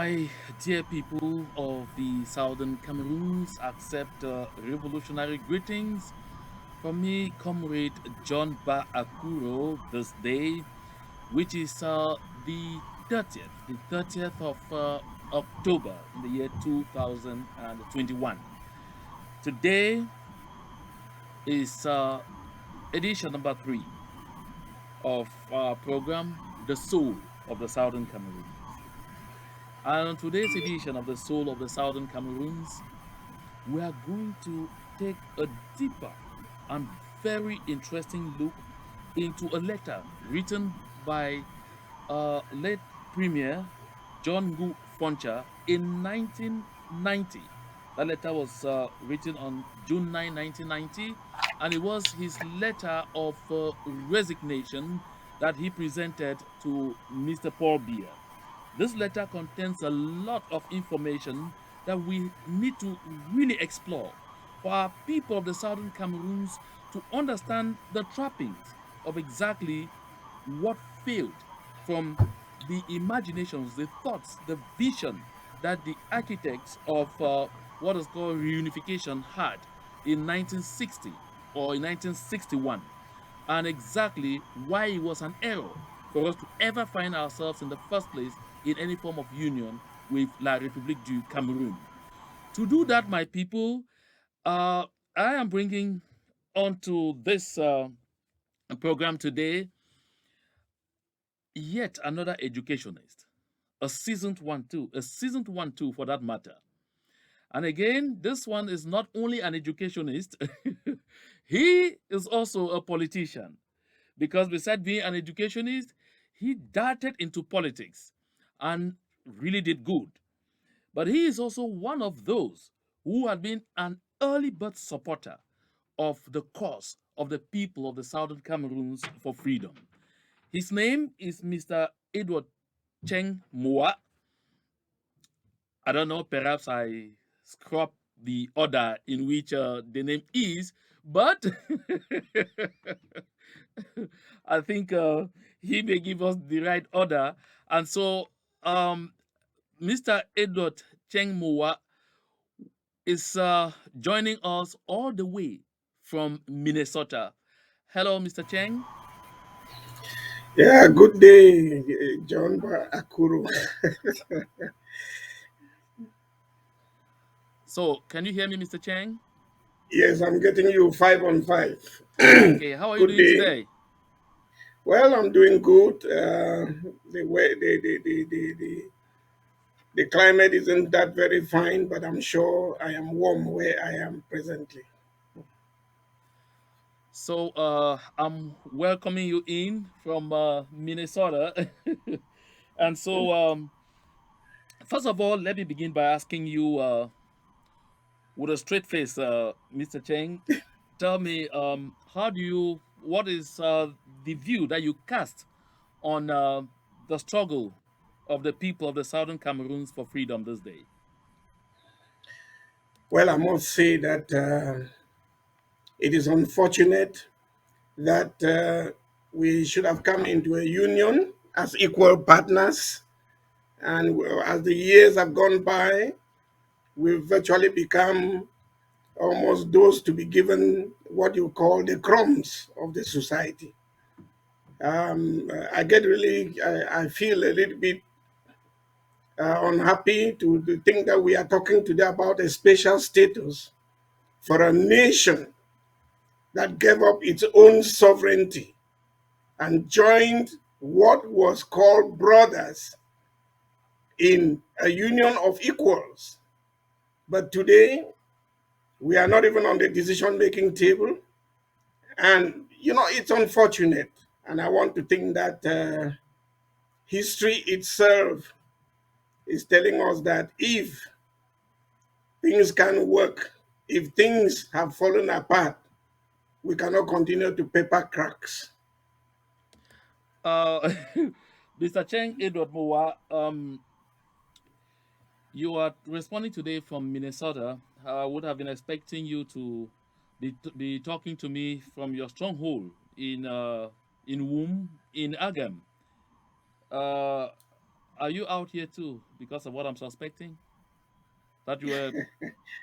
My dear people of the southern Cameroons, accept revolutionary greetings from me, Comrade John Ba Akuro, this day, which is the 30th of October in the year 2021. Today is edition number 3 of our program, The Soul of the Southern Cameroons. And on today's edition of The Soul of the Southern Cameroons, we are going to take a deeper and very interesting look into a letter written by late Premier John Gu Foncha in 1990. That letter was written on June 9, 1990, and it was his letter of resignation that he presented to Mr. Paul Biya. This letter contains a lot of information that we need to really explore for our people of the southern Cameroons to understand the trappings of exactly what failed from the imaginations, the thoughts, the vision that the architects of what is called reunification had in 1960 or in 1961, and exactly why it was an error for us to ever find ourselves in the first place in any form of union with La République du Cameroun. To do that, my people, uh, I am bringing onto this program today yet another educationist, a seasoned one too for that matter. And again, this one is not only an educationist, he is also a politician. Because beside being an educationist, he darted into politics and really did good. But he is also one of those who had been an early bird supporter of the cause of the people of the Southern Cameroons for freedom. His name is Mr. Edward Cheng Moa. I don't know, perhaps I scrap the order in which the name is, but I think he may give us the right order. And so, um, Mr. Edward Cheng Moa is joining us all the way from Minnesota. Hello, Mr. Cheng. Yeah, good day, John Akuru. So, can you hear me, Mr. Cheng? Yes, I'm getting you 5 on 5. Okay, how are you Good doing day. today? Well, I'm doing good. The way the climate isn't that very fine, but I'm sure I am warm where I am presently. So, I'm welcoming you in from Minnesota. And so, first of all, let me begin by asking you with a straight face, Mr. Cheng, tell me, what is the view that you cast on the struggle of the people of the Southern Cameroons for freedom this day? Well, I must say that it is unfortunate that we should have come into a union as equal partners, and as the years have gone by, we've virtually become almost those to be given what you call the crumbs of the society. I get really, I feel a little bit unhappy to think that we are talking today about a special status for a nation that gave up its own sovereignty and joined what was called brothers in a union of equals. But today, we are not even on the decision making table. And, it's unfortunate. And I want to think that history itself is telling us that if things can work, if things have fallen apart, we cannot continue to paper cracks. Uh, Mr. Cheng Edward Mowa, you are responding today from Minnesota. I would have been expecting you to be talking to me from your stronghold in Womb in Agam. Uh, are you out here too because of what I'm suspecting? That you were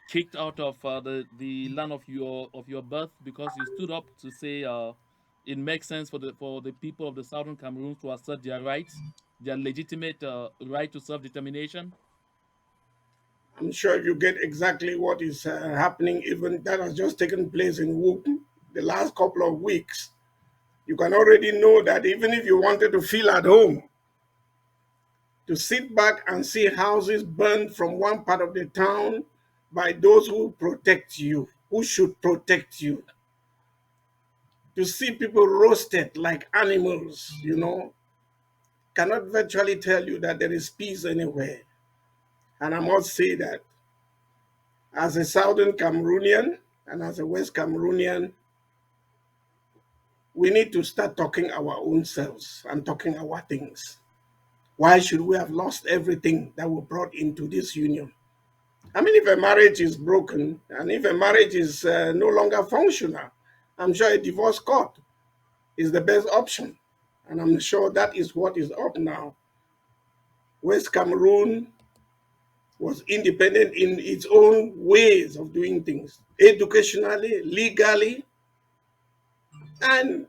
kicked out of the land of your birth because you stood up to say it makes sense for the people of the southern Cameroon to assert their rights, their legitimate right to self determination. I'm sure you get exactly what is happening, even that has just taken place in Whoop the last couple of weeks. You can already know that even if you wanted to feel at home, to sit back and see houses burned from one part of the town by those who protect you, who should protect you, to see people roasted like animals, cannot virtually tell you that there is peace anywhere. And I must say that as a Southern Cameroonian and as a West Cameroonian, we need to start talking our own selves and talking our things. Why should we have lost everything that we brought into this union? I mean, if a marriage is broken and if a marriage is no longer functional, I'm sure a divorce court is the best option. And I'm sure that is what is up now. West Cameroon was independent in its own ways of doing things, educationally, legally, and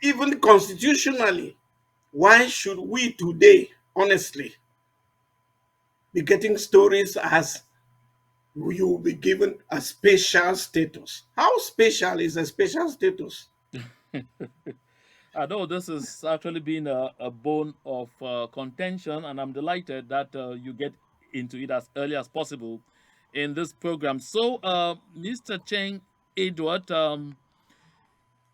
even constitutionally. Why should we today, honestly, be getting stories as you will be given a special status? How special is a special status? I know this has actually been a bone of contention, and I'm delighted that you get into it as early as possible in this program. So, Mr. Cheng Edward,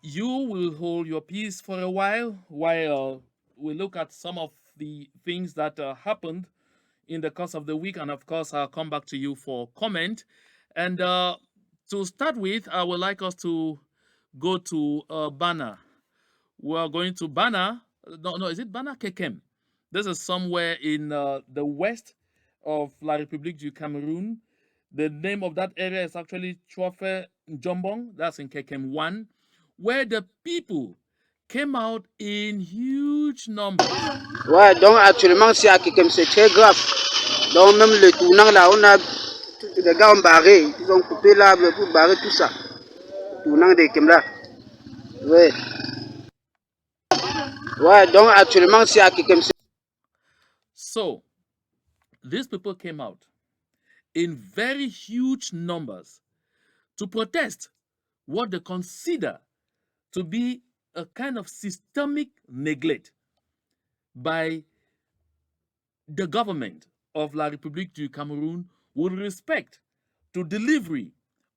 you will hold your peace for a while we look at some of the things that happened in the course of the week, and of course, I'll come back to you for comment. And to start with, I would like us to go to Bana. We are going to Bana. No, no, is it Bana Kekem? This is somewhere in the west of La République du Cameroon. The name of that area is actually Chwafe Njombong. That's in Kekem 1, where the people came out in huge numbers. Ouais, donc actuellement, c'est à Kikem, c'est très grave. Donc même le tournant là, on a les gars ont barré, ils ont coupé l'arbre pour barrer tout ça. Tournant de Kikem là. Ouais. Ouais, donc actuellement, c'est à Kikem. So, these people came out in very huge numbers to protest what they consider to be a kind of systemic neglect by the government of La République du Cameroon with respect to delivery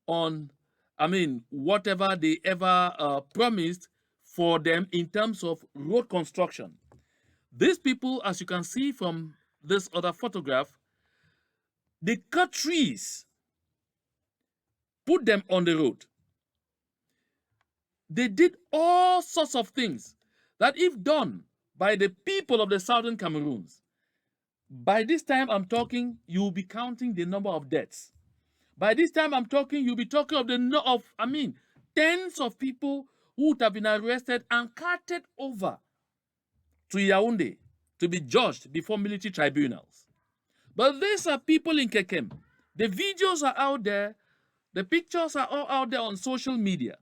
on, I mean, whatever they ever promised for them in terms of road construction. These people, as you can see from this other photograph, they cut trees, put them on the road. They did all sorts of things that, if done by the people of the southern Cameroons, by this time I'm talking, you'll be counting the number of deaths. By this time I'm talking, you'll be talking of tens of people who would have been arrested and carted over to Yaoundé to be judged before military tribunals. But these are people in Kekem. The videos are out there, the pictures are all out there on social media.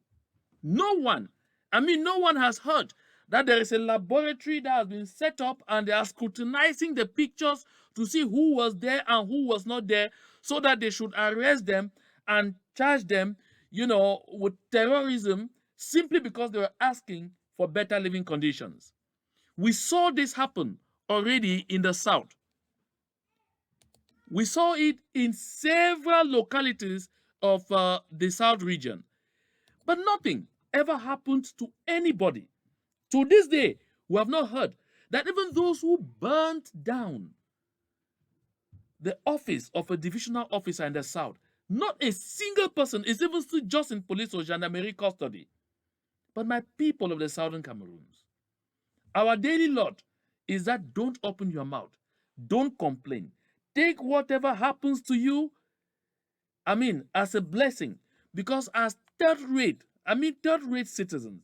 No one has heard that there is a laboratory that has been set up and they are scrutinizing the pictures to see who was there and who was not there so that they should arrest them and charge them, with terrorism simply because they were asking for better living conditions. We saw this happen already in the south. We saw it in several localities of the south region. But nothing ever happened to anybody. To this day, we have not heard that even those who burnt down the office of a divisional officer in the south, not a single person is even still just in police or gendarmerie custody. But my people of the southern Cameroons, our daily lot is that don't open your mouth, don't complain. Take whatever happens to you, as a blessing, because as third rate citizens,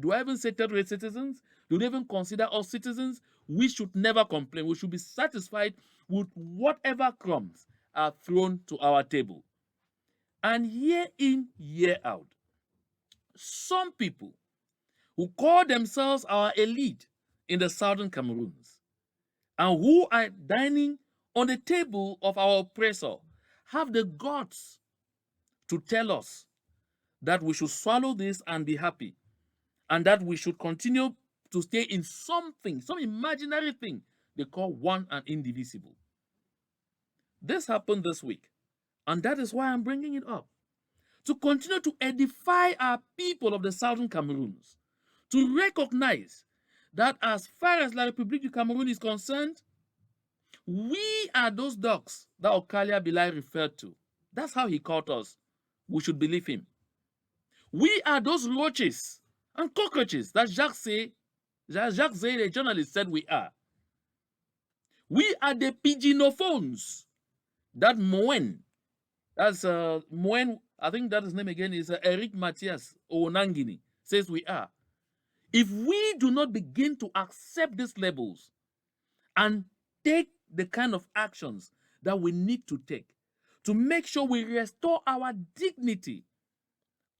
Do I even say third rate citizens? Do they even consider us citizens? We should never complain. We should be satisfied with whatever crumbs are thrown to our table. And year in, year out, some people who call themselves our elite in the southern Cameroons and who are dining on the table of our oppressor have the guts to tell us that we should swallow this and be happy, and that we should continue to stay in something, some imaginary thing they call one and indivisible. This happened this week, and that is why I'm bringing it up. To continue to edify our people of the southern Cameroons, to recognize that as far as La République du Cameroon is concerned, we are those dogs that Okalia Bilai referred to. That's how he called us. We should believe him. We are those roaches and cockroaches that Jacques Say, the journalist, said we are. We are the pigeonophones that Moen, that's Moen, I think that his name again is Eric Matthias Onangini, says we are. If we do not begin to accept these labels and take the kind of actions that we need to take to make sure we restore our dignity,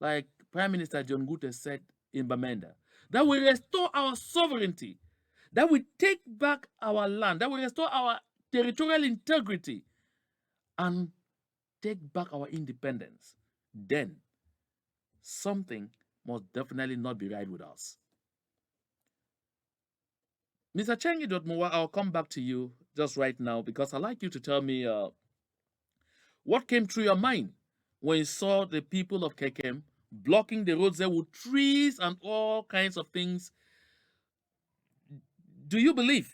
like Prime Minister John Gute said in Bamenda, that we restore our sovereignty, that we take back our land, that we restore our territorial integrity, and take back our independence, then something must definitely not be right with us. Mr. Cheng Idotmuwa, I'll come back to you just right now because I'd like you to tell me what came through your mind when you saw the people of Kekem blocking the roads there with trees and all kinds of things. Do you believe,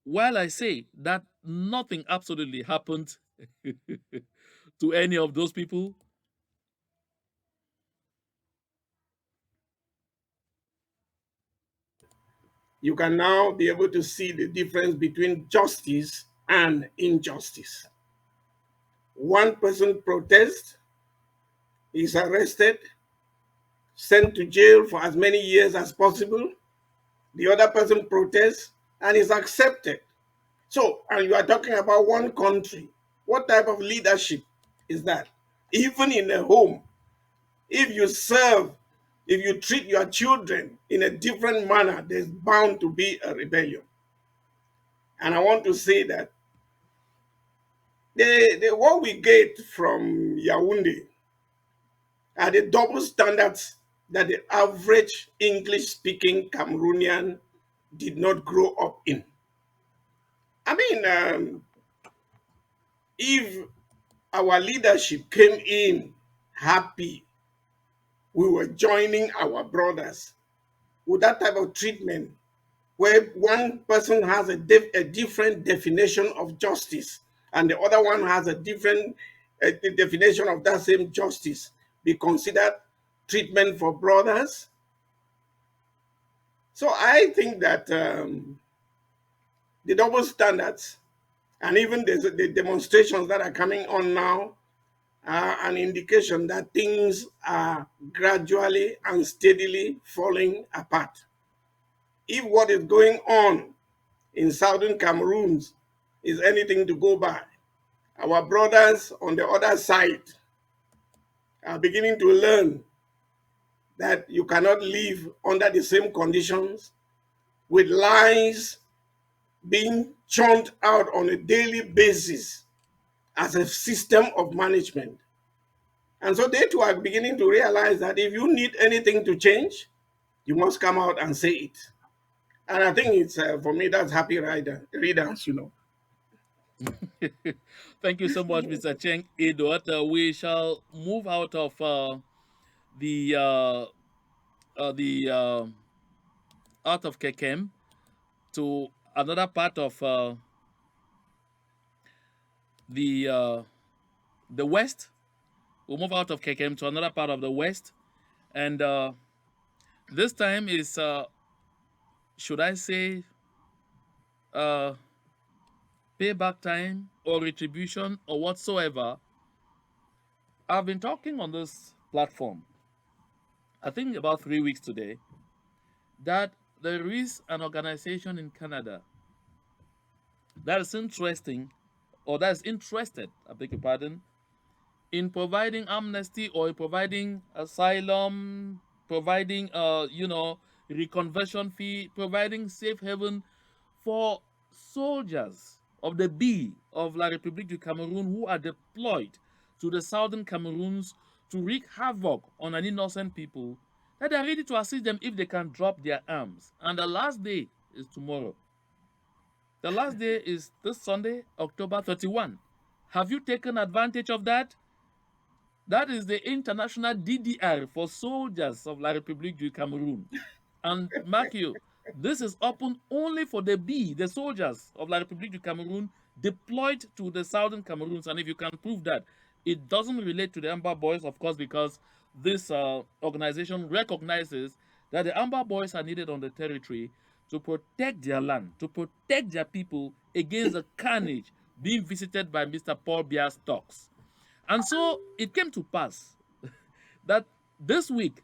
while I say that nothing absolutely happened to any of those people? You can now be able to see the difference between justice and injustice. One person protests, is arrested, sent to jail for as many years as possible. The other person protests and is accepted. So, and you are talking about one country. What type of leadership is that? Even in a home, if you serve, if you treat your children in a different manner, there's bound to be a rebellion. And I want to say that what we get from Yaoundé are the double standards that the average English speaking Cameroonian did not grow up in. I mean, if our leadership came in happy, we were joining our brothers with that type of treatment where one person has a different definition of justice and the other one has a different definition of that same justice be considered treatment for brothers. So I think that the double standards and even the demonstrations that are coming on now are an indication that things are gradually and steadily falling apart. If what is going on in southern Cameroons is anything to go by, our brothers on the other side are beginning to learn that you cannot live under the same conditions with lies being churned out on a daily basis as a system of management. And so they too are beginning to realize that if you need anything to change, you must come out and say it. And I think it's, for me, that's happy readers, you know. Thank you so much, Mr. Cheng Edot. We shall move out of the uh, the out of Kekem to another part of the uh, the west. We'll move out of Kekem to another part of the west, and this time is should I say uh, payback time or retribution or whatsoever. I've been talking on this platform, I think about 3 weeks today, that there is an organization in Canada that is interesting, or that is interested, I beg your pardon, in providing amnesty or in providing asylum, providing reconversion fee, providing safe haven for soldiers of the B of La République du Cameroon who are deployed to the southern Cameroons to wreak havoc on an innocent people, that they are ready to assist them if they can drop their arms. And the last day is tomorrow. The last day is this Sunday, October 31. Have you taken advantage of that? That is the international DDR for soldiers of La République du Cameroon. And mark you, this is open only for the B, the soldiers of La République du Cameroon deployed to the southern Cameroons. And if you can prove that, it doesn't relate to the Amber Boys, of course, because this organization recognizes that the Amber Boys are needed on the territory to protect their land, to protect their people against the carnage being visited by Mr. Paul Biya's talks. And so it came to pass that this week,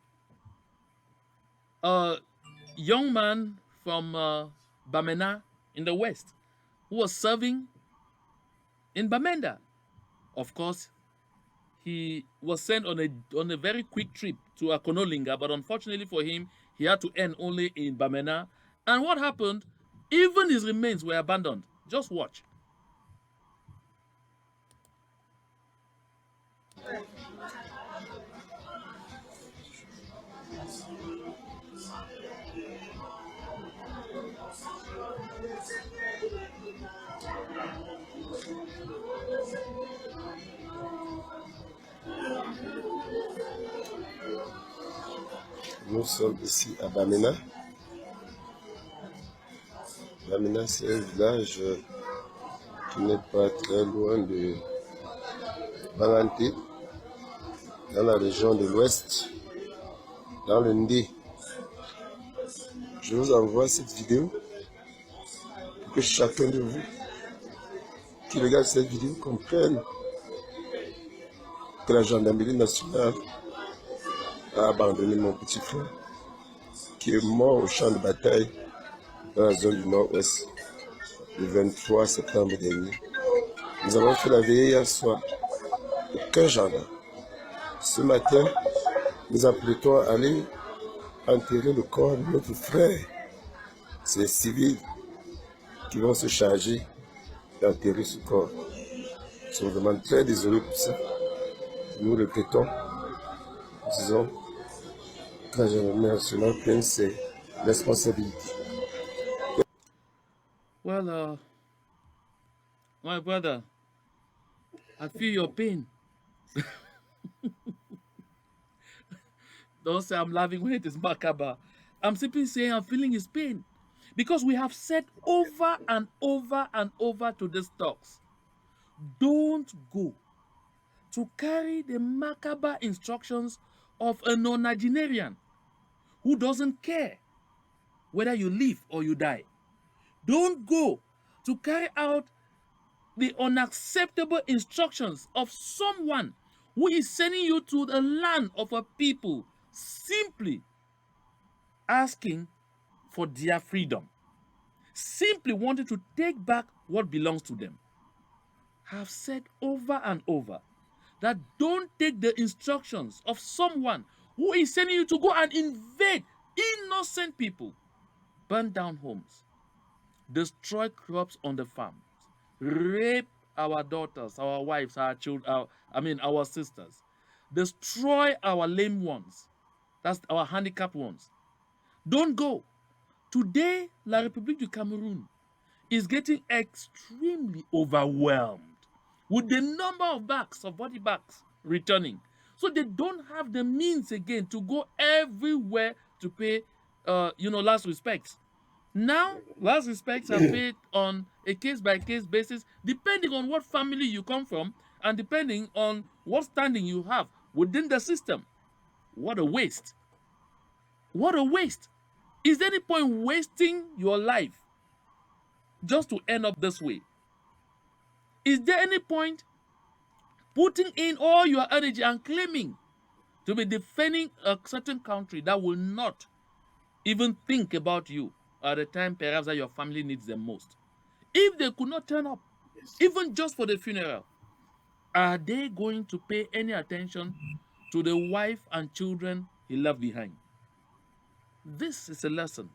a young man from Bamena in the west who was serving in Bamenda, of course, he was sent on a very quick trip to Akonolinga, but unfortunately for him, he had to end only in Bamena. And what happened? Even his remains were abandoned. Just watch. Nous sommes ici à Bamena. Bamena, c'est un village qui n'est pas très loin de Banganté, dans la région de l'Ouest, dans le Ndé. Je vous envoie cette vidéo pour que chacun de vous qui regarde cette vidéo comprenne que la gendarmerie nationale a abandonné mon petit frère qui est mort au champ de bataille dans la zone du Nord-Ouest le 23 septembre dernier. Nous avons fait la veillée hier soir. Aucun gendarme. Ce matin, nous apprêtons à aller enterrer le corps de notre frère. C'est les civils qui vont se charger d'enterrer ce corps. Nous sommes vraiment très désolés pour ça. Nous regrettons. Nous disons que la gendarmerie nationale prenne ses responsabilités. Well, my brother, I feel your pain. Don't say I'm laughing when it is macabre. I'm simply saying I'm feeling his pain. Because we have said over and over and over to these talks, don't go to carry the macabre instructions of a nonagenarian who doesn't care whether you live or you die. Don't go to carry out the unacceptable instructions of someone who is sending you to the land of a people simply asking for their freedom, simply wanting to take back what belongs to them. I have said over and over that don't take the instructions of someone who is sending you to go and invade innocent people, burn down homes, destroy crops on the farms, rape our daughters, our wives, our children, our sisters, destroy our lame ones, that's our handicapped ones. Don't go. Today, La République du Cameroon is getting extremely overwhelmed with the number of body bags returning. So they don't have the means again to go everywhere to pay, last respects. Now, last respects are paid on a case-by-case basis, depending on what family you come from and depending on what standing you have within the system. What a waste. What a waste. Is there any point wasting your life just to end up this way? Is there any point putting in all your energy and claiming to be defending a certain country that will not even think about you at the time perhaps that your family needs them most. If they could not turn up, Yes. even just for the funeral, are they going to pay any attention to the wife and children he left behind? This is a lesson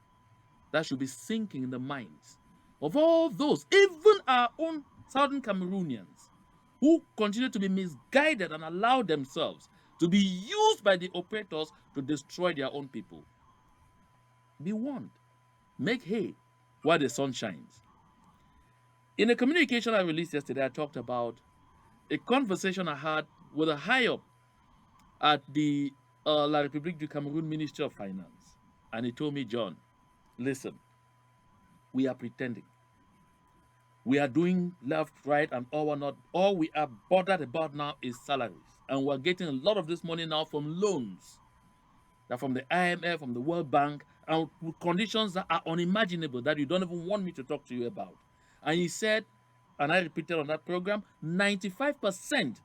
that should be sinking in the minds of all those, even our own Southern Cameroonians, who continue to be misguided and allow themselves to be used by the operators to destroy their own people. Be warned. Make hay while the sun shines. In a communication I released yesterday, I talked about a conversation I had with a high up at the La République du Cameroon Ministry of Finance. And he told me, John, listen, we are pretending. We are doing left, right, and all or not. All we are bothered about now is salaries. And we're getting a lot of this money now from loans. That from the IMF, from the World Bank, and with conditions that are unimaginable that you don't even want me to talk to you about. And he said, and I repeated on that program, 95%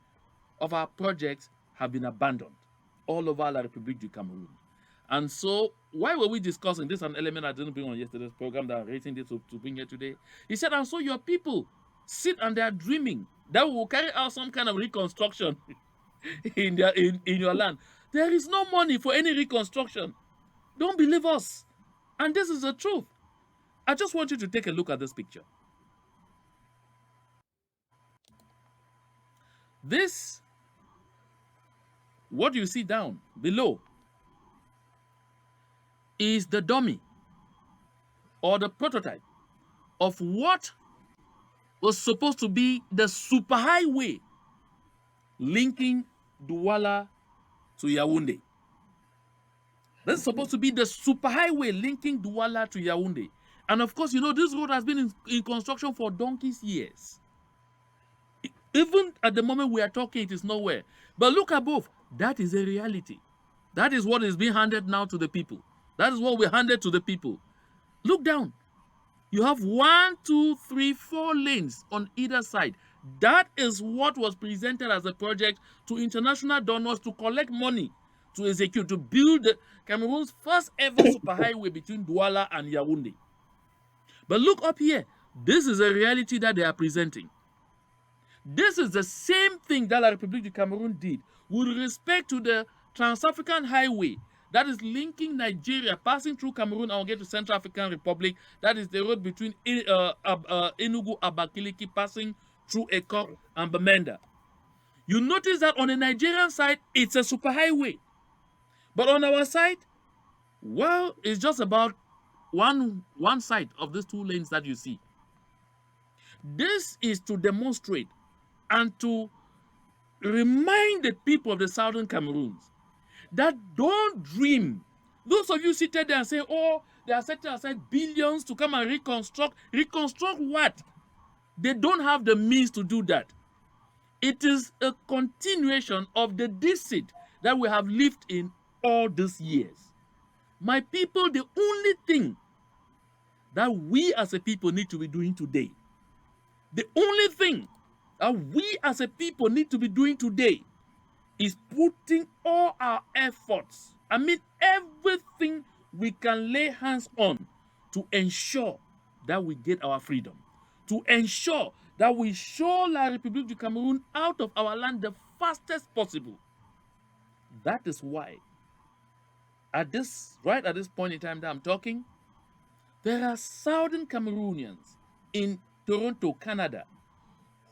of our projects have been abandoned all over La République du Cameroon. And so, why were we discussing this? An element I didn't bring on yesterday's program that I'm raising this to bring here today. He said, and so your people sit and they are dreaming that we will carry out some kind of reconstruction in your land. There is no money for any reconstruction. Don't believe us. And this is the truth. I just want you to take a look at this picture. This, what you see down below, is the dummy or the prototype of what was supposed to be the superhighway linking Douala to Yaoundé. This is supposed to be the superhighway linking Douala to Yaoundé. And of course, you know, this road has been in construction for donkey's years. Even at the moment we are talking, it is nowhere. But look above. That is a reality. That is what is being handed now to the people. That is what we handed to the people. Look down. You have 1, 2, 3, 4 lanes on either side. That is what was presented as a project to international donors to collect money to execute, to build the Cameroon's first ever superhighway between Douala and Yaoundé. But look up here. This is a reality that they are presenting. This is the same thing that La République du Cameroon did with respect to the Trans-African Highway that is linking Nigeria, passing through Cameroon and will get to Central African Republic. That is the road between Enugu, Abakiliki, passing through Ekok and Bamenda. You notice that on the Nigerian side, it's a superhighway. But on our side, well, it's just about one side of these 2 lanes that you see. This is to demonstrate and to remind the people of the Southern Cameroons that don't dream. Those of you seated there and say, oh, they are setting aside billions to come and reconstruct. Reconstruct what? They don't have the means to do that. It is a continuation of the deceit that we have lived in all these years. My people, the only thing that we as a people need to be doing today, the only thing that we as a people need to be doing today is putting all our efforts, I mean everything we can lay hands on to ensure that we get our freedom, to ensure that we show La République du Cameroon out of our land the fastest possible. That is why right at this point in time that I'm talking, there are Southern Cameroonians in Toronto, Canada,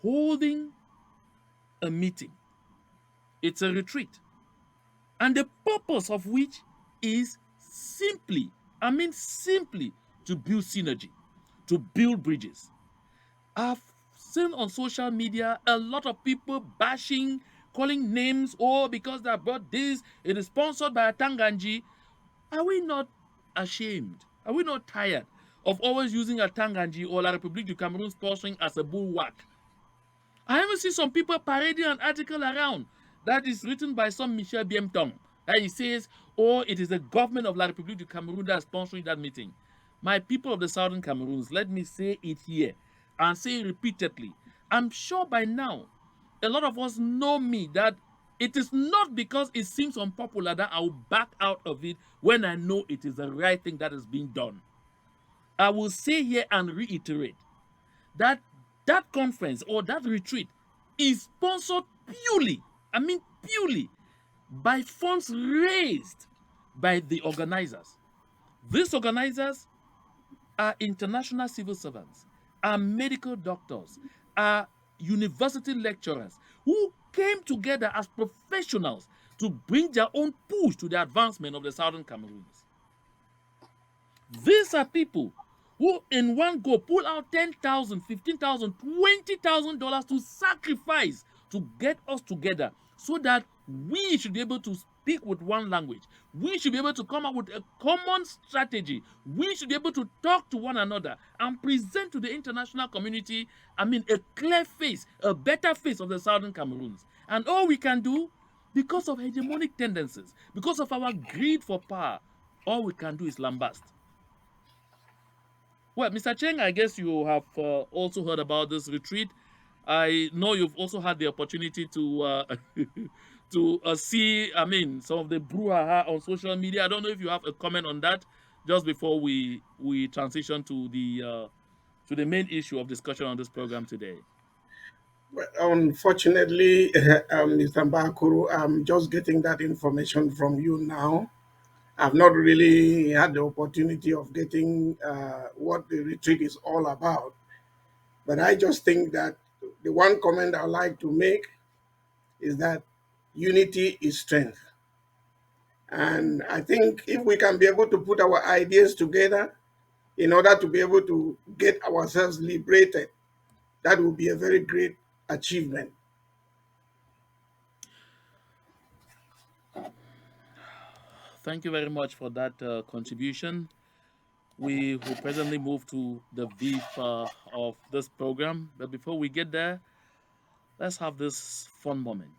holding a meeting. It's a retreat. And the purpose of which is simply to build synergy, to build bridges. I've seen on social media a lot of people bashing, calling names, oh, because they brought this, it is sponsored by a Tanganji. Are we not ashamed? Are we not tired of always using a Tanganji or La République du Cameroon sponsoring as a bulwark? I even see some people parading an article around that is written by some Michel Biemtong. That he says, oh, it is the government of La République du Cameroon that is sponsoring that meeting. My people of the Southern Cameroons, let me say it here and say it repeatedly. I'm sure by now, a lot of us know me that It is not because it seems unpopular that I will back out of it when I know it is the right thing that is being done. I will say here and reiterate that that conference or that retreat is sponsored purely, I mean purely, by funds raised by the organizers. These organizers are international civil servants, are medical doctors, are university lecturers who came together as professionals to bring their own push to the advancement of the Southern Cameroons. These are people who, in one go, pull out 10,000, 15,000, $20,000 to sacrifice to get us together so that we should be able to speak with one language. We should be able to come up with a common strategy. We should be able to talk to one another and present to the international community, I mean, a clear face, a better face of the Southern Cameroons. And all we can do, because of hegemonic tendencies, because of our greed for power, all we can do is lambast. Well, Mr. Cheng, I guess you have also heard about this retreat. I know you've also had the opportunity to to see, I mean, some of the brouhaha on social media. I don't know if you have a comment on that. Just before we transition to the main issue of discussion on this program today. Well, unfortunately, Mr. Bakuru, I'm just getting that information from you now. I've not really had the opportunity of getting what the retreat is all about. But I just think that the one comment I like to make is that unity is strength. And I think if we can be able to put our ideas together in order to be able to get ourselves liberated, that will be a very great achievement. Thank you very much for that contribution. We will presently move to the VIF of this program. But before we get there, let's have this fun moment.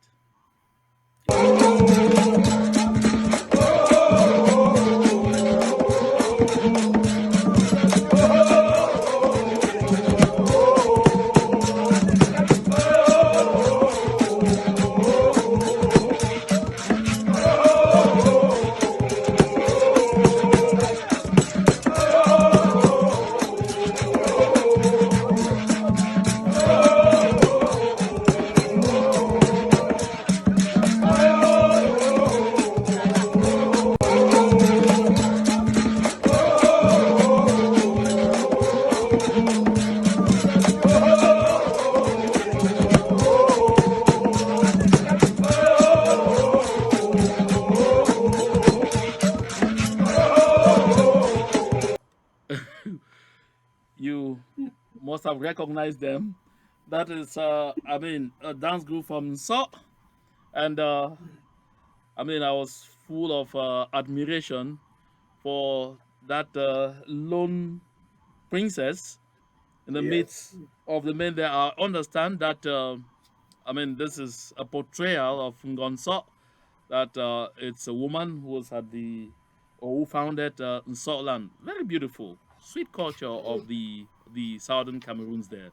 You must have recognized them. That is, I mean, a dance group from So, and I mean, I was full of admiration for that lone princess in the Yes. midst of the men there. I understand that, I mean, this is a portrayal of Ngonso, that it's a woman who was at the, or who founded Nso land. Very beautiful, sweet culture of the southern Cameroons there.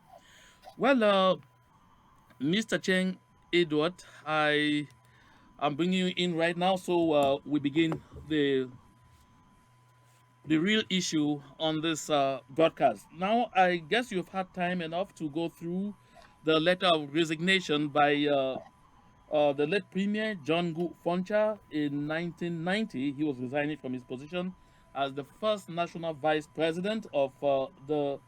Well, Mr. Cheng Edward, I'm bringing you in right now, so we begin the real issue on this broadcast. Now, I guess you've had time enough to go through the letter of resignation by the late Premier John Gu Foncha in 1990. He was resigning from his position as the first national vice president of the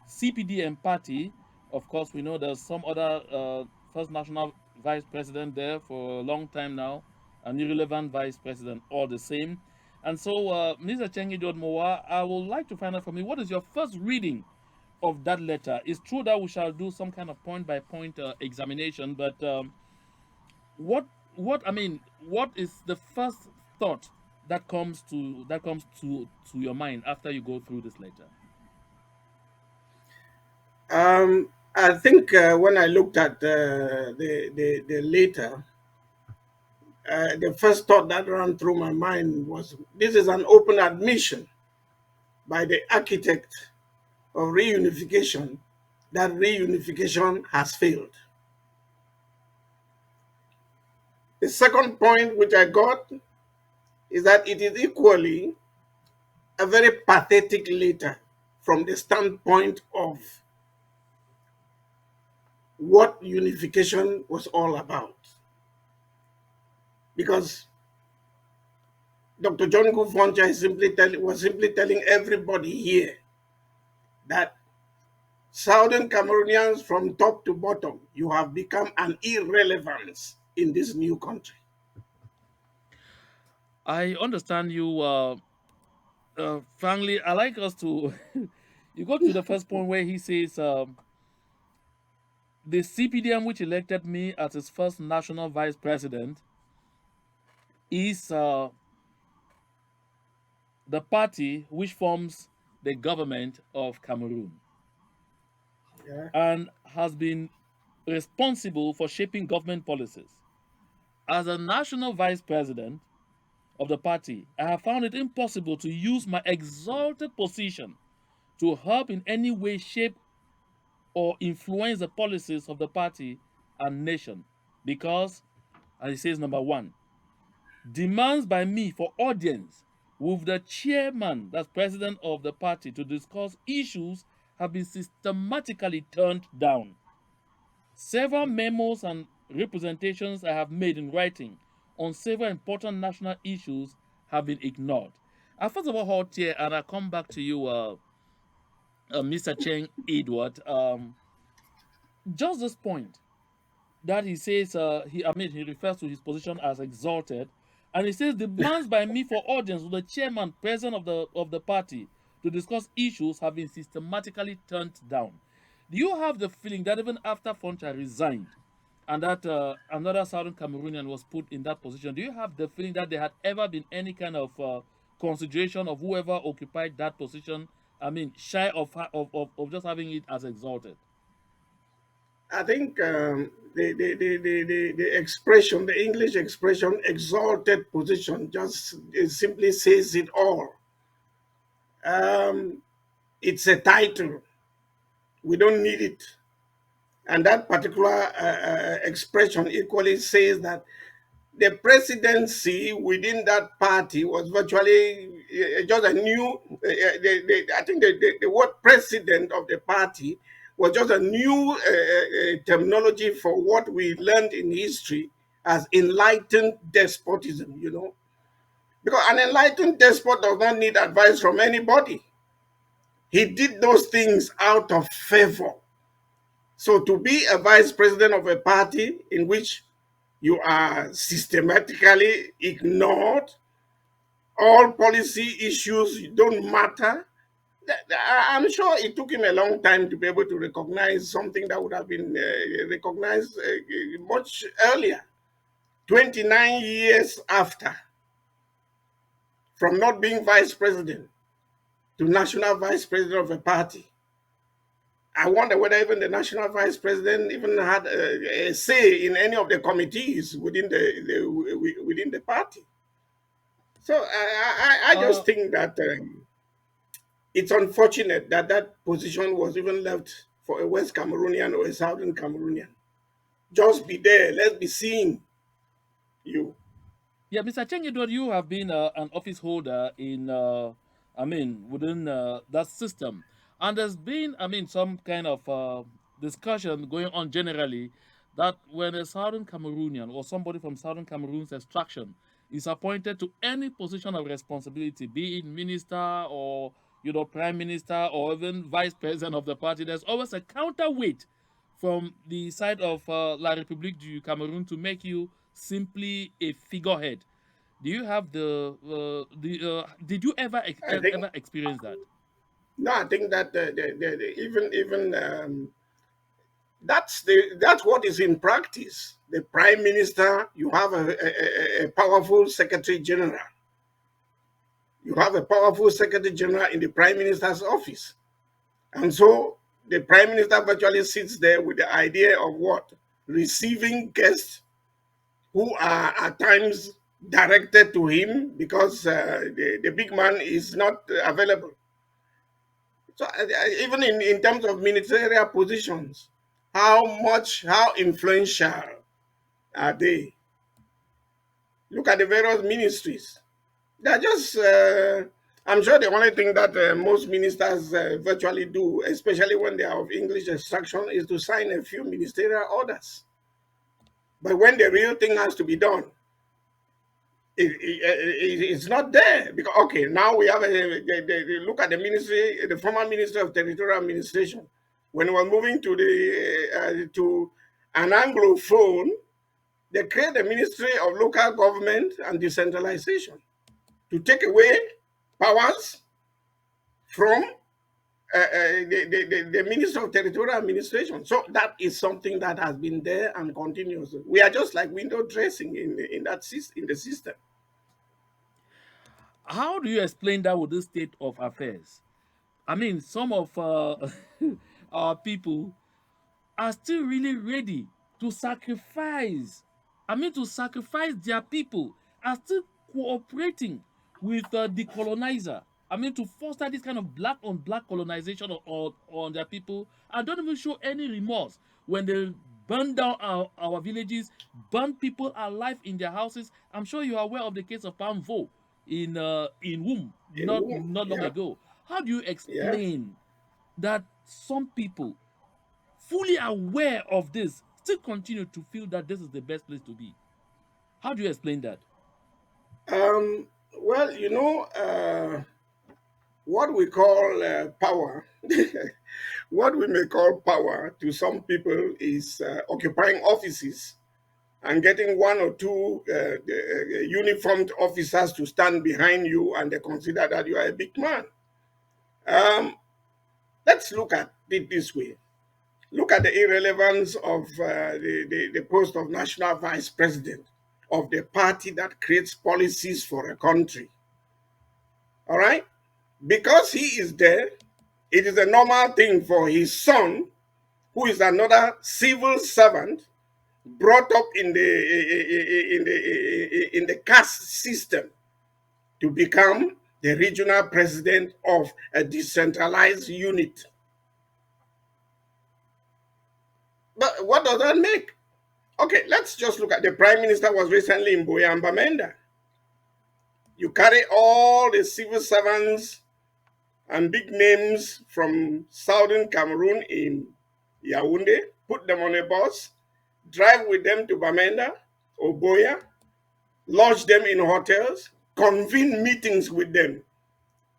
CPDM party. Of course, we know there's some other first national vice president there for a long time now, an irrelevant vice president, all the same. And so, Mr. Chengi Mowa, I would like to find out from you, what is your first reading of that letter? It's true that we shall do some kind of point by point examination, but what I mean, what is the first thought that comes to your mind after you go through this letter? I think when I looked at the later, the first thought that ran through my mind was this is an open admission by the architect of reunification that reunification has failed. The second point which I got is that it is equally a very pathetic letter from the standpoint of what unification was all about. Because Dr. John Gufoncha was simply telling everybody here that Southern Cameroonians from top to bottom, you have become an irrelevance in this new country. I understand you. Frankly, I like us to. You go to the first point where he says the CPDM, which elected me as its first national vice president, is the party which forms the government of Cameroon Yeah. and has been responsible for shaping government policies. As a national vice president of the party, I have found it impossible to use my exalted position to help in any way, shape, or influence the policies of the party and nation because, as he says, number one, demands by me for audience with the chairman, that's president of the party, to discuss issues have been systematically turned down. Several memos and representations I have made in writing on several important national issues have been ignored. I first of all halt here and I come back to you, Mr. Cheng Edward. Just this point that he says he refers to his position as exalted, and he says demands by me for audience with the chairman president of the party to discuss issues have been systematically turned down. Do you have the feeling that even after Foncha resigned and that another Southern Cameroonian was put in that position, do you have the feeling that there had ever been any kind of consideration of whoever occupied that position? I mean, shy of just having it as exalted. I think the expression, the English expression, exalted position, just it simply says it all. Um, it's a title. We don't need it. And that particular expression equally says that the presidency within that party was virtually just a new, I think the word president of the party was just a new terminology for what we learned in history as enlightened despotism, you know. Because an enlightened despot does not need advice from anybody. He did those things out of favor. So to be a vice president of a party in which you are systematically ignored, all policy issues don't matter. I'm sure it took him a long time to be able to recognize something that would have been recognized much earlier. 29 years after, from not being vice president to national vice president of a party. I wonder whether even the national vice president even had a say in any of the committees within within the party. So I Uh, just think that it's unfortunate that that position was even left for a West Cameroonian or a Southern Cameroonian. Just be there. Let's be seeing you. Yeah, Mr. Cheng Edward, you have been an office holder in, within that system. And there's been, some kind of discussion going on generally that when a Southern Cameroonian or somebody from Southern Cameroon's extraction is appointed to any position of responsibility, be it minister or, prime minister or even vice president of the party, there's always a counterweight from the side of La République du Cameroon to make you simply a figurehead. Do you have did you ever I think ever experience that? no, I think that even that's what is in practice. The prime minister, you have a powerful secretary general. You have a powerful secretary general in the prime minister's office. And so the prime minister virtually sits there with the idea of what? Receiving guests who are at times directed to him because the big man is not available. So even in terms of ministerial positions, how influential are they? Look at the various ministries. They're just, I'm sure the only thing that most ministers virtually do, especially when they are of English extraction, is to sign a few ministerial orders. But when the real thing has to be done, it's not there. Because, okay, now we have look at the ministry, the former Ministry of Territorial Administration. When we're moving to an Anglophone, they create the Ministry of Local Government and Decentralization to take away powers from the Minister of Territorial Administration. So that is something that has been there and continues. We are just like window dressing in the system. How do you explain that with this state of affairs? I mean, some of our people are still really ready to sacrifice. I mean, to sacrifice their people, are still cooperating with the colonizer. I mean, to foster this kind of black on black colonization on their people, and don't even show any remorse when they burn down our villages, burn people alive in their houses. I'm sure you are aware of the case of Pamvo in Womb not long Yeah, ago. How do you yeah. explain that some people fully aware of this still continue to feel that this is the best place to be? How do you explain that? Well, what we call power, what we may call power to some people is occupying offices and getting one or two uniformed officers to stand behind you, and they consider that you are a big man. Um, let's look at it this way. Look at the irrelevance of the post of national vice president of the party that creates policies for a country. All right? Because he is there, it is a normal thing for his son, who is another civil servant, brought up in the caste system, to become the regional president of a decentralized unit. But what does that make? Okay, let's just look at the prime minister was recently in Boyambamenda. You carry all the civil servants and big names from southern Cameroon in Yaoundé, put them on a bus, drive with them to Bamenda or Boya, lodge them in hotels, convene meetings with them,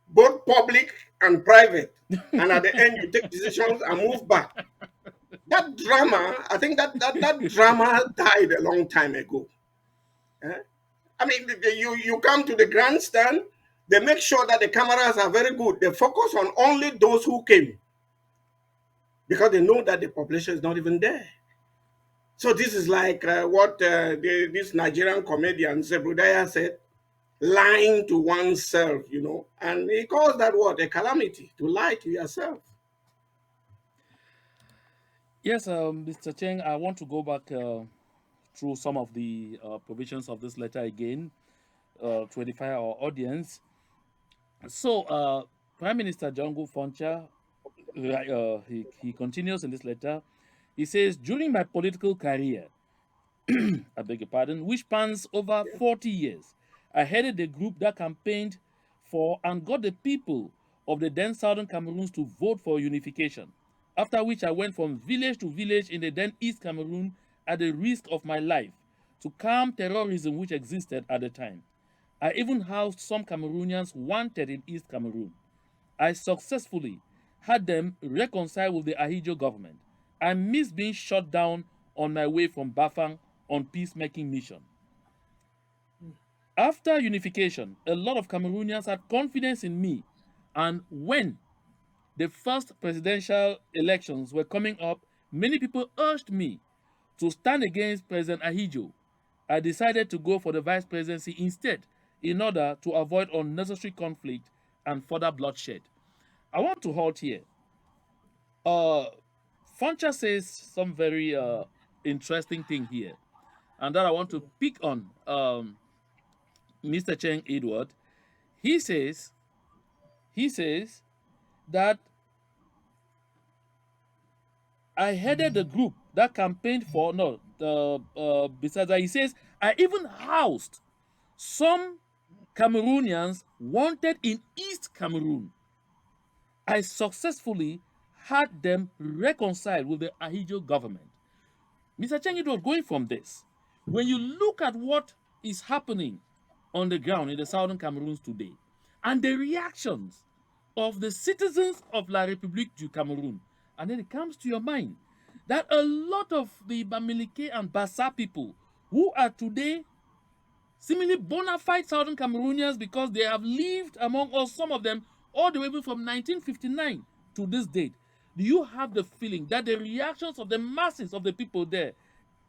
both public and private. And at the end, you take decisions and move back. That drama, I think that drama died a long time ago. Eh? I mean, you come to the grandstand, they make sure that the cameras are very good. They focus on only those who came because they know that the population is not even there. So this is like what this Nigerian comedian Zebudaya said, lying to oneself, and he calls that what? A calamity, to lie to yourself. Yes, Mr. Cheng, I want to go back through some of the provisions of this letter again to edify our audience. So, Prime Minister Jongo Foncha, he continues in this letter. He says, during my political career, I beg your pardon, which spans over 40 years, I headed a group that campaigned for and got the people of the then southern Cameroons to vote for unification. After which I went from village to village in the then East Cameroon at the risk of my life to calm terrorism which existed at the time. I even housed some Cameroonians wanted in East Cameroon. I successfully had them reconcile with the Ahidjo government. I missed being shot down on my way from Bafang on peacemaking mission. After unification, a lot of Cameroonians had confidence in me, and when the first presidential elections were coming up, many people urged me to stand against President Ahidjo. I decided to go for the vice presidency instead in order to avoid unnecessary conflict and further bloodshed. I want to halt here. Uh, Funcha says some very interesting thing here, and that I want to pick on Mr. Cheng Edward. He says he says that I headed the group that campaigned for no. Besides that, he says I even housed Some Cameroonians wanted in East Cameroon. I successfully had them reconciled with the Ahidjo government. Mr. Cheng, it was going from this. When you look at what is happening on the ground in the southern Cameroons today and the reactions of the citizens of La République du Cameroun, and then it comes to your mind that a lot of the Bamileke and Bassa people who are today seemingly bona fide southern Cameroonians because they have lived among us, some of them, all the way from 1959 to this date. Do you have the feeling that the reactions of the masses of the people there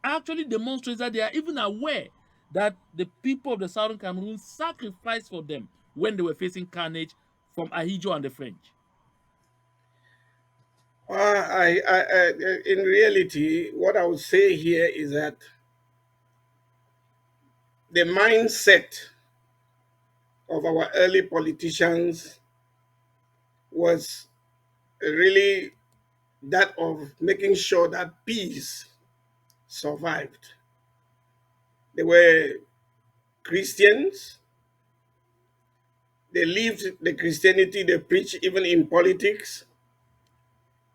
actually demonstrates that they are even aware that the people of the southern Cameroon sacrificed for them when they were facing carnage from Ahidjo and the French? In reality, what I would say here is that the mindset of our early politicians was really that of making sure that peace survived. They were Christians. They lived the Christianity they preach even in politics.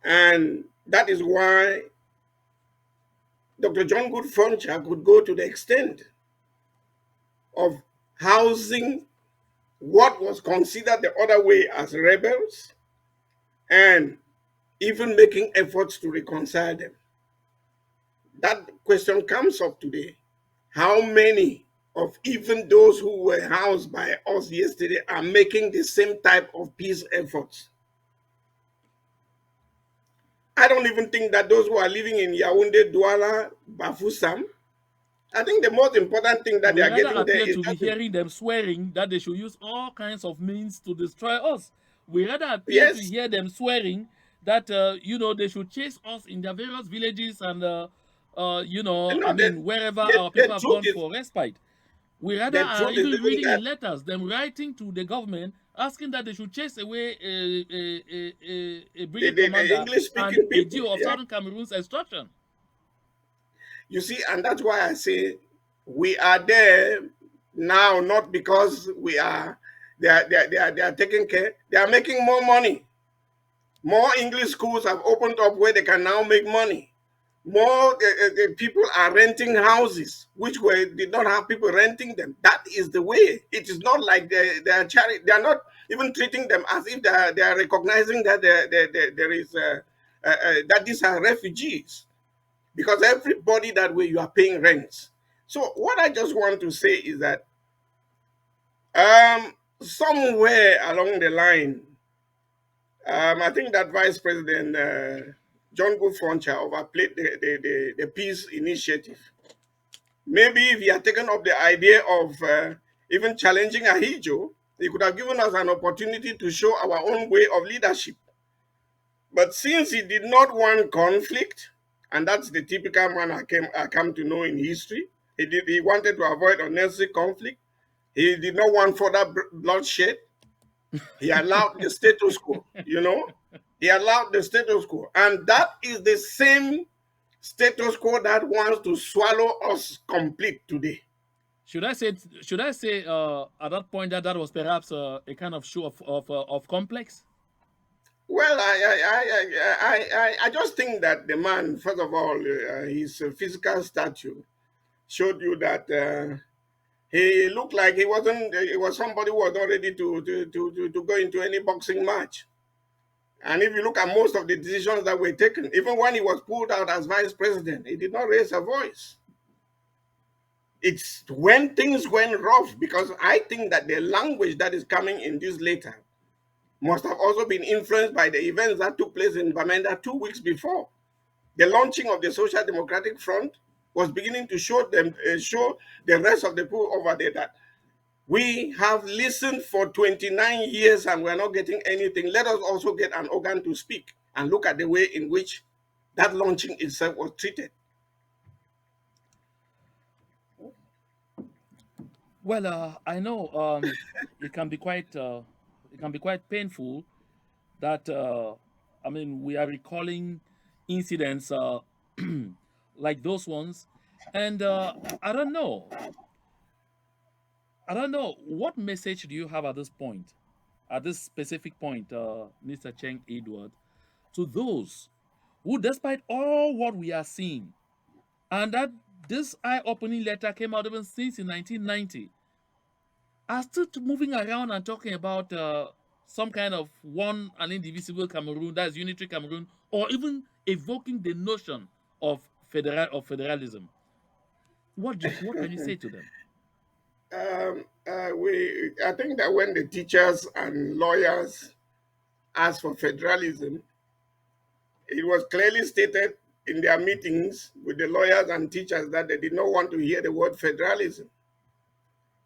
And that is why Dr. John Good Frontier could go to the extent of housing what was considered the other way as rebels and even making efforts to reconcile them. That question comes up today. How many of even those who were housed by us yesterday are making the same type of peace efforts? I don't even think that those who are living in Yaoundé, Douala, Bafoussam, I think the most important thing that they We are rather getting there appear is to be that, hearing them swearing that they should use all kinds of means to destroy us. We rather appear to yes, hear them swearing that they should chase us in their various villages and no, wherever our people the have truth gone is, for respite. We rather the are truth is even even reading that, in letters them writing to the government asking that they should chase away a the, brigade the commander English and speaking a people, GO of yeah. Southern Cameroon's extraction. You see, and that's why I say we are there now, not because they are taking care, they are making more money. More English schools have opened up where they can now make money. More people are renting houses, which were did not have people renting them. That is the way. It is not like they are charity. They are not even treating them as if they are recognizing that there is that these are refugees, because everybody that way you are paying rents. So what I just want to say is that somewhere along the line, I think that Vice President John Good Frontier overplayed the peace initiative. Maybe if he had taken up the idea of even challenging Ahijo, he could have given us an opportunity to show our own way of leadership. But since he did not want conflict, and that's the typical man I come to know in history, he wanted to avoid unnecessary conflict. He did not want further bloodshed. He allowed the status quo, you know. He allowed the status quo. And that is the same status quo that wants to swallow us complete today. Should I say at that point that that was perhaps a kind of show of complex? Well, I just think that the man, first of all, his physical stature showed you that he looked like he wasn't. He was somebody who was not ready to go into any boxing match. And if you look at most of the decisions that were taken, even when he was pulled out as vice president, he did not raise a voice. It's when things went rough, because I think that the language that is coming in this letter must have also been influenced by the events that took place in Bamenda 2 weeks before. The launching of the Social Democratic Front was beginning to show the rest of the people over there that we have listened for 29 years and we're not getting anything. Let us also get an organ to speak and look at the way in which that launching itself was treated. Well, I know it can be quite painful that we are recalling incidents like those ones, and I don't know. I don't know. What message do you have at this point, at this specific point, Mr. Cheng Edward, to those who, despite all what we are seeing, and that this eye-opening letter came out even since in 1990, are still moving around and talking about some kind of one and indivisible Cameroon, that is unitary Cameroon, or even evoking the notion of federalism. What can you say to them? I think that when the teachers and lawyers asked for federalism, it was clearly stated in their meetings with the lawyers and teachers that they did not want to hear the word federalism.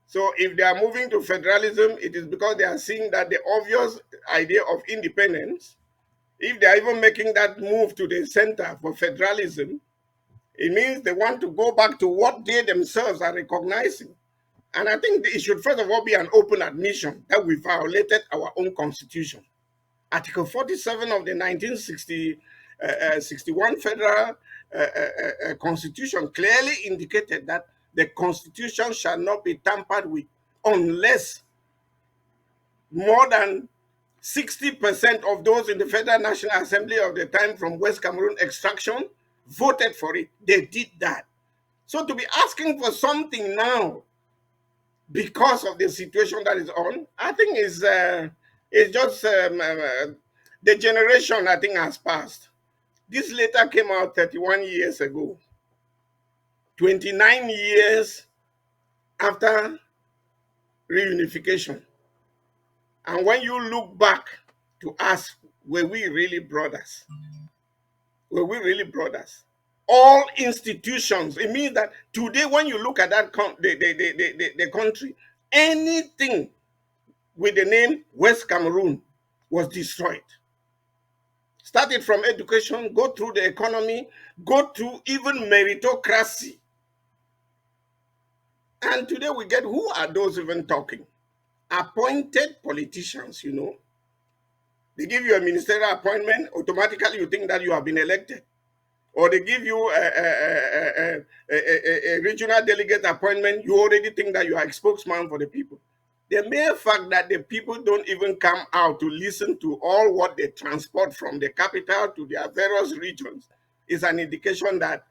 So if they are moving to federalism, it is because they are seeing that the obvious idea of independence, if they are even making that move to the center for federalism, it means they want to go back to what they themselves are recognizing. And I think it should first of all be an open admission that we violated our own constitution. Article 47 of the 1961 federal constitution clearly indicated that the constitution shall not be tampered with unless more than 60% of those in the Federal National Assembly of the time from West Cameroon extraction voted for it. They did that. So to be asking for something now because of the situation that is on, I think is just the generation I think has passed. This letter came out 31 years ago, 29 years after reunification. And when you look back to ask, were we really brothers? Were we really brothers? All institutions, it means that today when you look at that the country, anything with the name West Cameroon was destroyed. Started from education, go through the economy, go through even meritocracy. And today we get, who are those even talking? Appointed politicians, you know. They give you a ministerial appointment, automatically you think that you have been elected. Or they give you a regional delegate appointment, you already think that you are a spokesman for the people. The mere fact that the people don't even come out to listen to all what they transport from the capital to their various regions is an indication that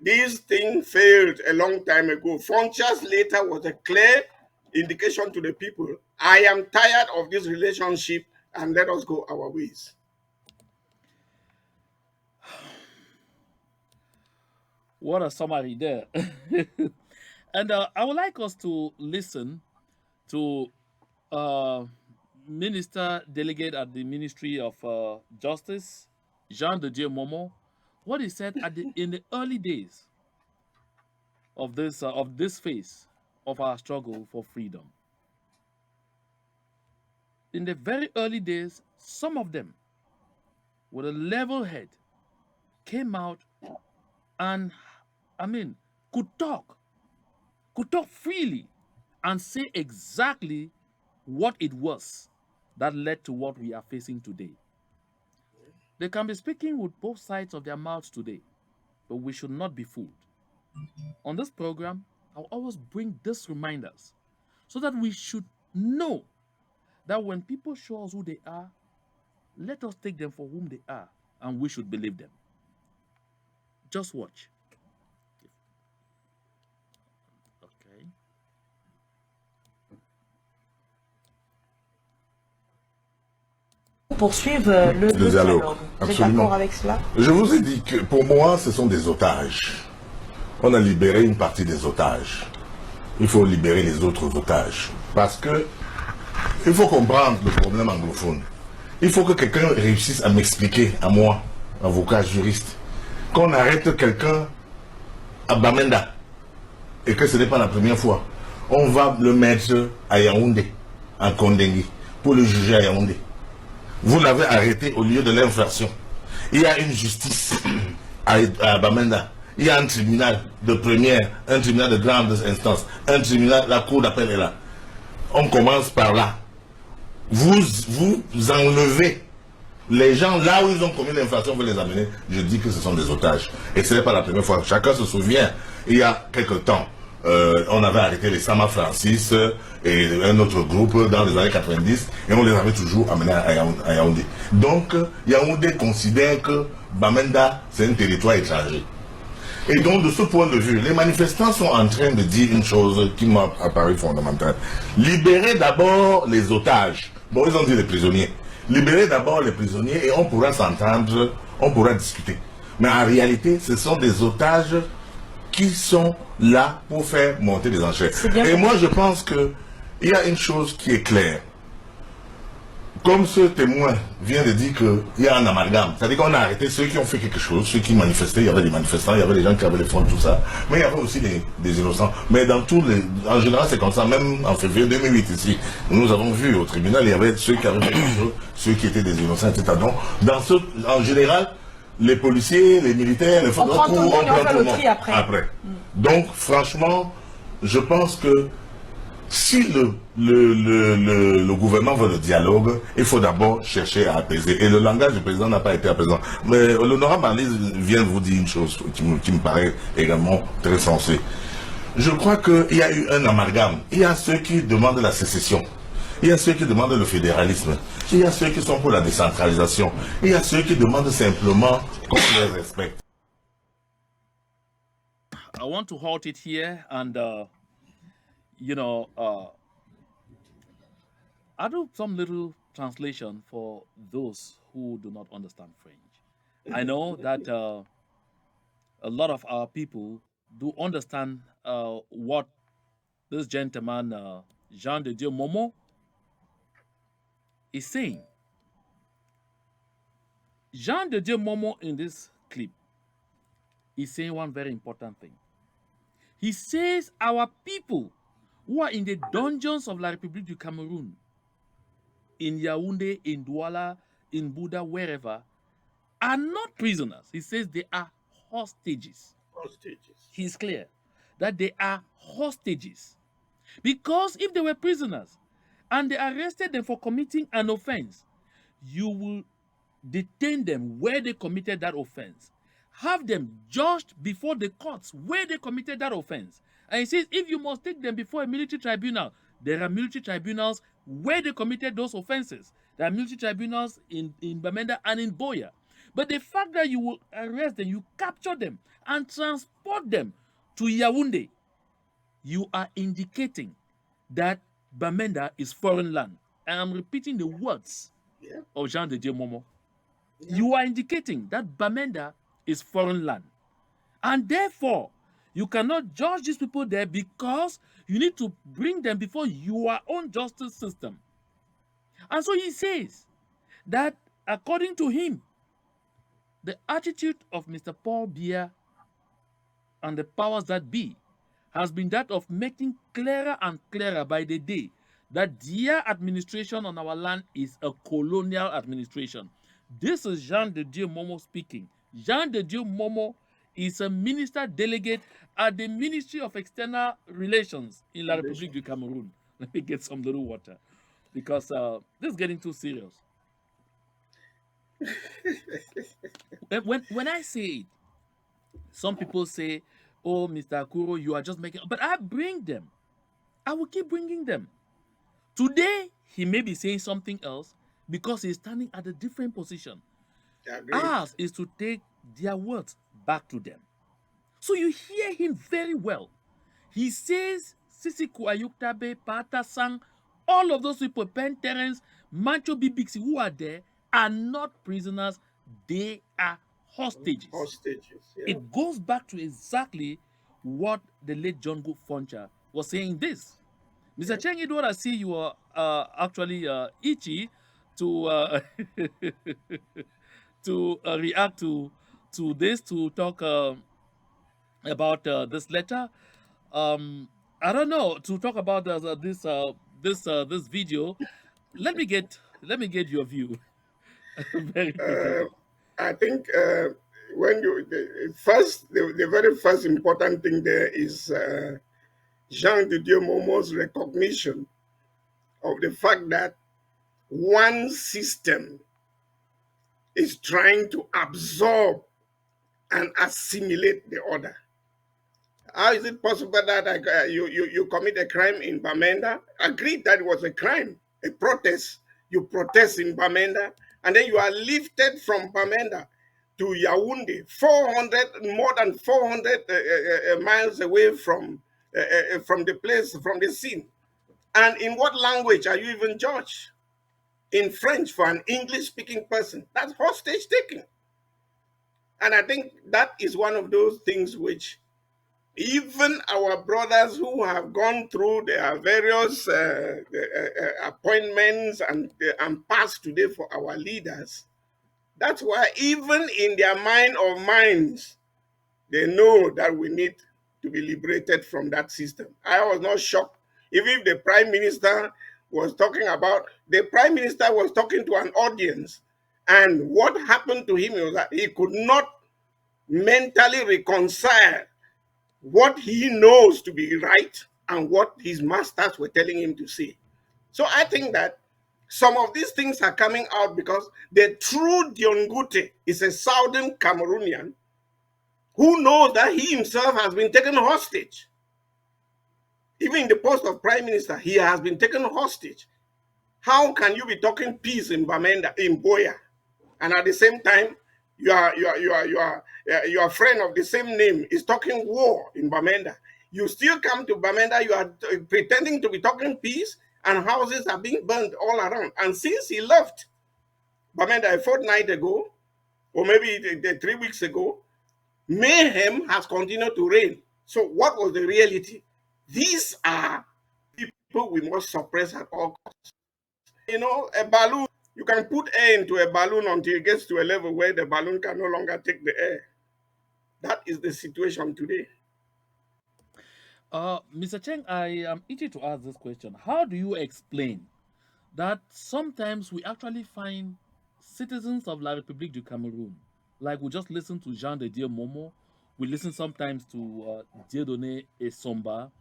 this thing failed a long time ago. Frontiers later was a clear indication to the people, I am tired of this relationship and let us go our ways. What a summary there. And I would like us to listen to Minister Delegate at the Ministry of Justice, Jean de Dieu Momo, what he said in the early days of this phase of our struggle for freedom. In the very early days, some of them, with a level head, came out and, could talk freely and say exactly what it was that led to what we are facing today. They can be speaking with both sides of their mouths today, but we should not be fooled. On this program, I'll always bring these reminders so that we should know that when people show us who they are, let us take them for whom they are, and we should believe them. Just watch. Okay. Poursuivre le dialogue. Vous êtes Absolument. d'accord avec cela? Je vous ai dit que pour moi, ce sont des otages. On a libéré une partie des otages. Il faut libérer les autres otages. Parce que il faut comprendre le problème anglophone. Il faut que quelqu'un réussisse à m'expliquer, à moi, avocat, juriste, qu'on arrête quelqu'un à Bamenda et que ce n'est pas la première fois. On va le mettre à Yaoundé, en Kondengui, pour le juger à Yaoundé. Vous l'avez arrêté au lieu de l'infraction. Il y a une justice à Bamenda. Il y a un tribunal de première, un tribunal de grande instance, un tribunal, la cour d'appel est là. On commence par là. Vous enlevez les gens là où ils ont commis l'infraction, vous les amenez. Je dis que ce sont des otages. Et ce n'est pas la première fois. Chacun se souvient, il y a quelque temps, on avait arrêté les Sama Francis et un autre groupe dans les années 90 et on les avait toujours amenés à Yaoundé. Donc, Yaoundé considère que Bamenda, c'est un territoire étranger. Et donc, de ce point de vue, les manifestants sont en train de dire une chose qui m'a apparu fondamentale. Libérez d'abord les otages. Bon, ils ont dit les prisonniers. Libérez d'abord les prisonniers et on pourra s'entendre, on pourra discuter. Mais en réalité, ce sont des otages qui sont là pour faire monter les enchères. Et moi, je pense qu'il y a une chose qui est claire. Comme ce témoin vient de dire qu'il y a un amalgame, c'est-à-dire qu'on a arrêté ceux qui ont fait quelque chose, ceux qui manifestaient, il y avait des manifestants, il y avait des gens qui avaient les fonds, tout ça, mais il y avait aussi des innocents. Mais dans tous les... En général, c'est comme ça, même en février 2008 ici, nous avons vu au tribunal, il y avait ceux qui avaient fait quelque chose, ceux qui étaient des innocents, etc. Donc, en général, les policiers, les militaires, les forces de l'ordre, on prend tout le monde après. Donc, franchement, je pense que si le gouvernement veut le dialogue, il faut d'abord chercher à apaiser. Et le langage du président n'a pas été apaisant. Mais l'honorable Marlise vient de vous dire une chose qui me paraît également très sensée. Je crois qu'il y a eu un amalgame. Il y a ceux qui demandent la sécession. Il y a ceux qui demandent le fédéralisme. Il y a ceux qui sont pour la décentralisation. Il y a ceux qui demandent simplement qu'on les respecte. I want to halt it here and I do some little translation for those who do not understand French. I know that a lot of our people do understand what this gentleman, Jean de Dieu Momo, is saying. Jean de Dieu Momo in this clip is saying one very important thing. He says our people who are in the dungeons of La République du Cameroon, in Yaoundé, in Douala, in Buda, wherever, are not prisoners. He says they are hostages. Hostages. He's clear that they are hostages. Because if they were prisoners and they arrested them for committing an offense, you will detain them where they committed that offense. Have them judged before the courts where they committed that offense. And he says, if you must take them before a military tribunal, there are military tribunals where they committed those offenses. There are military tribunals in Bamenda and in Boya. But the fact that you will arrest them, you capture them, and transport them to Yaoundé, you are indicating that Bamenda is foreign land. And I'm repeating the words of Jean de Dieu Momo. You are indicating that Bamenda is foreign land. And therefore, you cannot judge these people there because you need to bring them before your own justice system. And so he says that according to him, the attitude of Mr. Paul Biya and the powers that be has been that of making clearer and clearer by the day that their administration on our land is a colonial administration. This is Jean de Dieu Momo speaking. Jean de Dieu Momo is a minister delegate at the Ministry of External Relations in La République du Cameroon. Let me get some little water because this is getting too serious. when I say it, some people say, oh, Mr. Akuro, you are just making... But I bring them. I will keep bringing them. Today, he may be saying something else because he's standing at a different position. Ours is to take their words back to them. So you hear him very well. He says, Sisi Kwayuktabe, Pata Sang, all of those people, Pen Terence, Mancho Bibixi, who are there, are not prisoners. They are hostages. Hostages. Yeah. It goes back to exactly what the late John Good Funcher was saying this. Mr. Cheng Edward, I see you are actually itchy to to react to this, to talk about this letter. I don't know, to talk about this video. Let me get your view very quickly. I think when the very first important thing there is Jean de Dieu Momo's recognition of the fact that one system is trying to absorb and assimilate the other. How is it possible that you commit a crime in Bamenda? Agreed that it was a crime, a protest. You protest in Bamenda, and then you are lifted from Bamenda to Yaoundé, 400 more than 400 miles away from the place, from the scene. And in what language are you even judged? In French for an English speaking person. That's hostage taking. And I think that is one of those things which even our brothers who have gone through their various appointments and passed today for our leaders, that's why even in their mind or minds, they know that we need to be liberated from that system. I was not shocked. Even if the prime minister was talking about, the prime minister was talking to an audience, and what happened to him was that he could not mentally reconcile what he knows to be right and what his masters were telling him to say. So I think that some of these things are coming out because the true Diongute is a southern Cameroonian who knows that he himself has been taken hostage. Even in the post of prime minister, he has been taken hostage. How can you be talking peace in Bamenda, in Boya, and at the same time, your friend of the same name is talking war in Bamenda? You still come to Bamenda, you are pretending to be talking peace, and houses are being burned all around. And since he left Bamenda a fortnight ago, or maybe 3 weeks ago, mayhem has continued to reign. So, what was the reality? These are people we must suppress at all costs. You know, a balloon, you can put air into a balloon until it gets to a level where the balloon can no longer take the air. That is the situation today. Mr. Cheng, I am itchy to ask this question. How do you explain that sometimes we actually find citizens of La République du Cameroon, like we just listened to Jean de Dieu Momo, we listen sometimes to Dieudonné Esomba,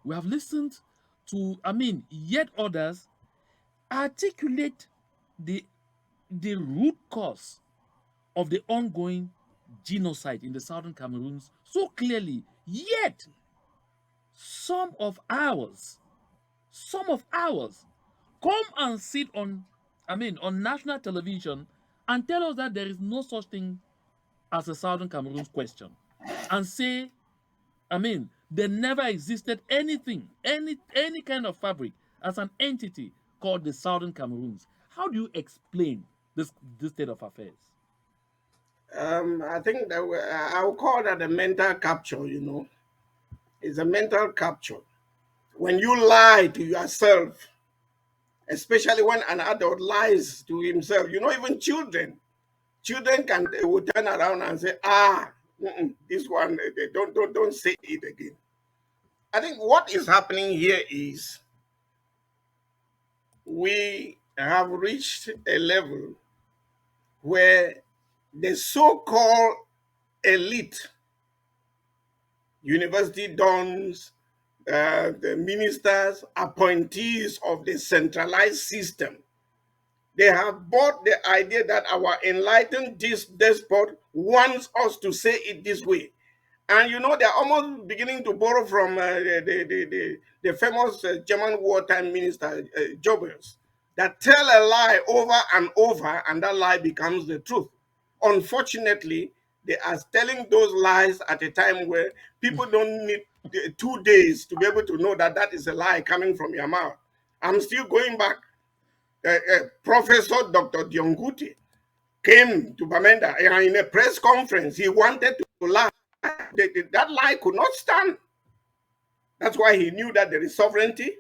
we have listened to, yet others articulate the root cause of the ongoing genocide in the southern Cameroons so clearly, yet some of ours some of ours come and sit on on national television and tell us that there is no such thing as a southern Cameroons question and say there never existed anything, any kind of fabric as an entity called the southern Cameroons. How do you explain this state of affairs? I think that I'll call that a mental capture, It's a mental capture. When you lie to yourself, especially when an adult lies to himself, even children they will turn around and say, this one, they don't say it again. I think what is happening here is we have reached a level where the so-called elite, university dons, the ministers, appointees of the centralized system, they have bought the idea that our enlightened despot wants us to say it this way. And they're almost beginning to borrow from the famous German wartime minister, Goebbels, that tell a lie over and over, and that lie becomes the truth. Unfortunately, they are telling those lies at a time where people don't need 2 days to be able to know that that is a lie coming from your mouth. I'm still going back. Professor Dr. Diongute came to Bamenda and in a press conference, he wanted to lie. That lie could not stand. That's why he knew that there is sovereignty,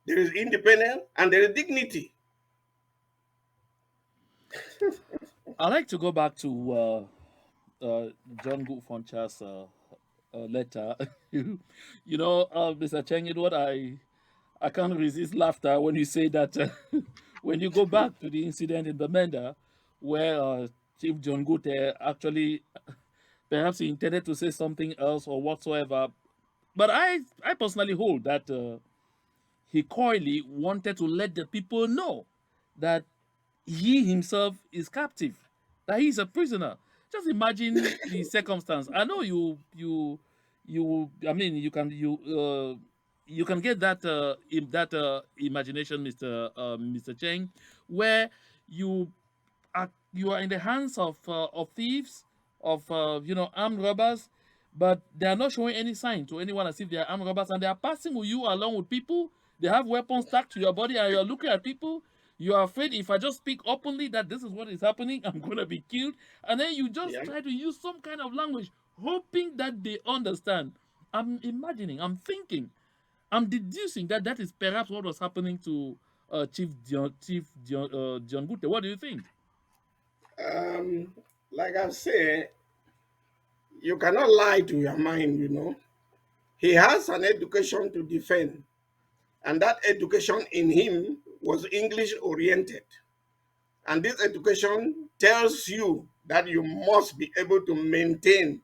there is independence, and there is dignity. I like to go back to John Gutfoncha's letter. Mr. Cheng, what I can't resist laughter when you say that when you go back to the incident in Bamenda, where Chief John Gute actually perhaps he intended to say something else or whatsoever. But I personally hold that he coyly wanted to let the people know that he himself is captive, that he is a prisoner. Just imagine the circumstance. I know I mean, you can get that imagination, Mr. Cheng, where you you are in the hands of thieves, of armed robbers, but they are not showing any sign to anyone as if they are armed robbers, and they are passing with you along with people. They have weapons stuck to your body, and you are looking at people. You are afraid if I just speak openly that this is what is happening, I'm gonna be killed, and then you just Yeah. try to use some kind of language, hoping that they understand. I'm imagining, I'm thinking, I'm deducing that that is perhaps what was happening to John Gute. What do you think? Um, like I say, you cannot lie to your mind, you know. He has an education to defend, and that education in him was English oriented. And this education tells you that you must be able to maintain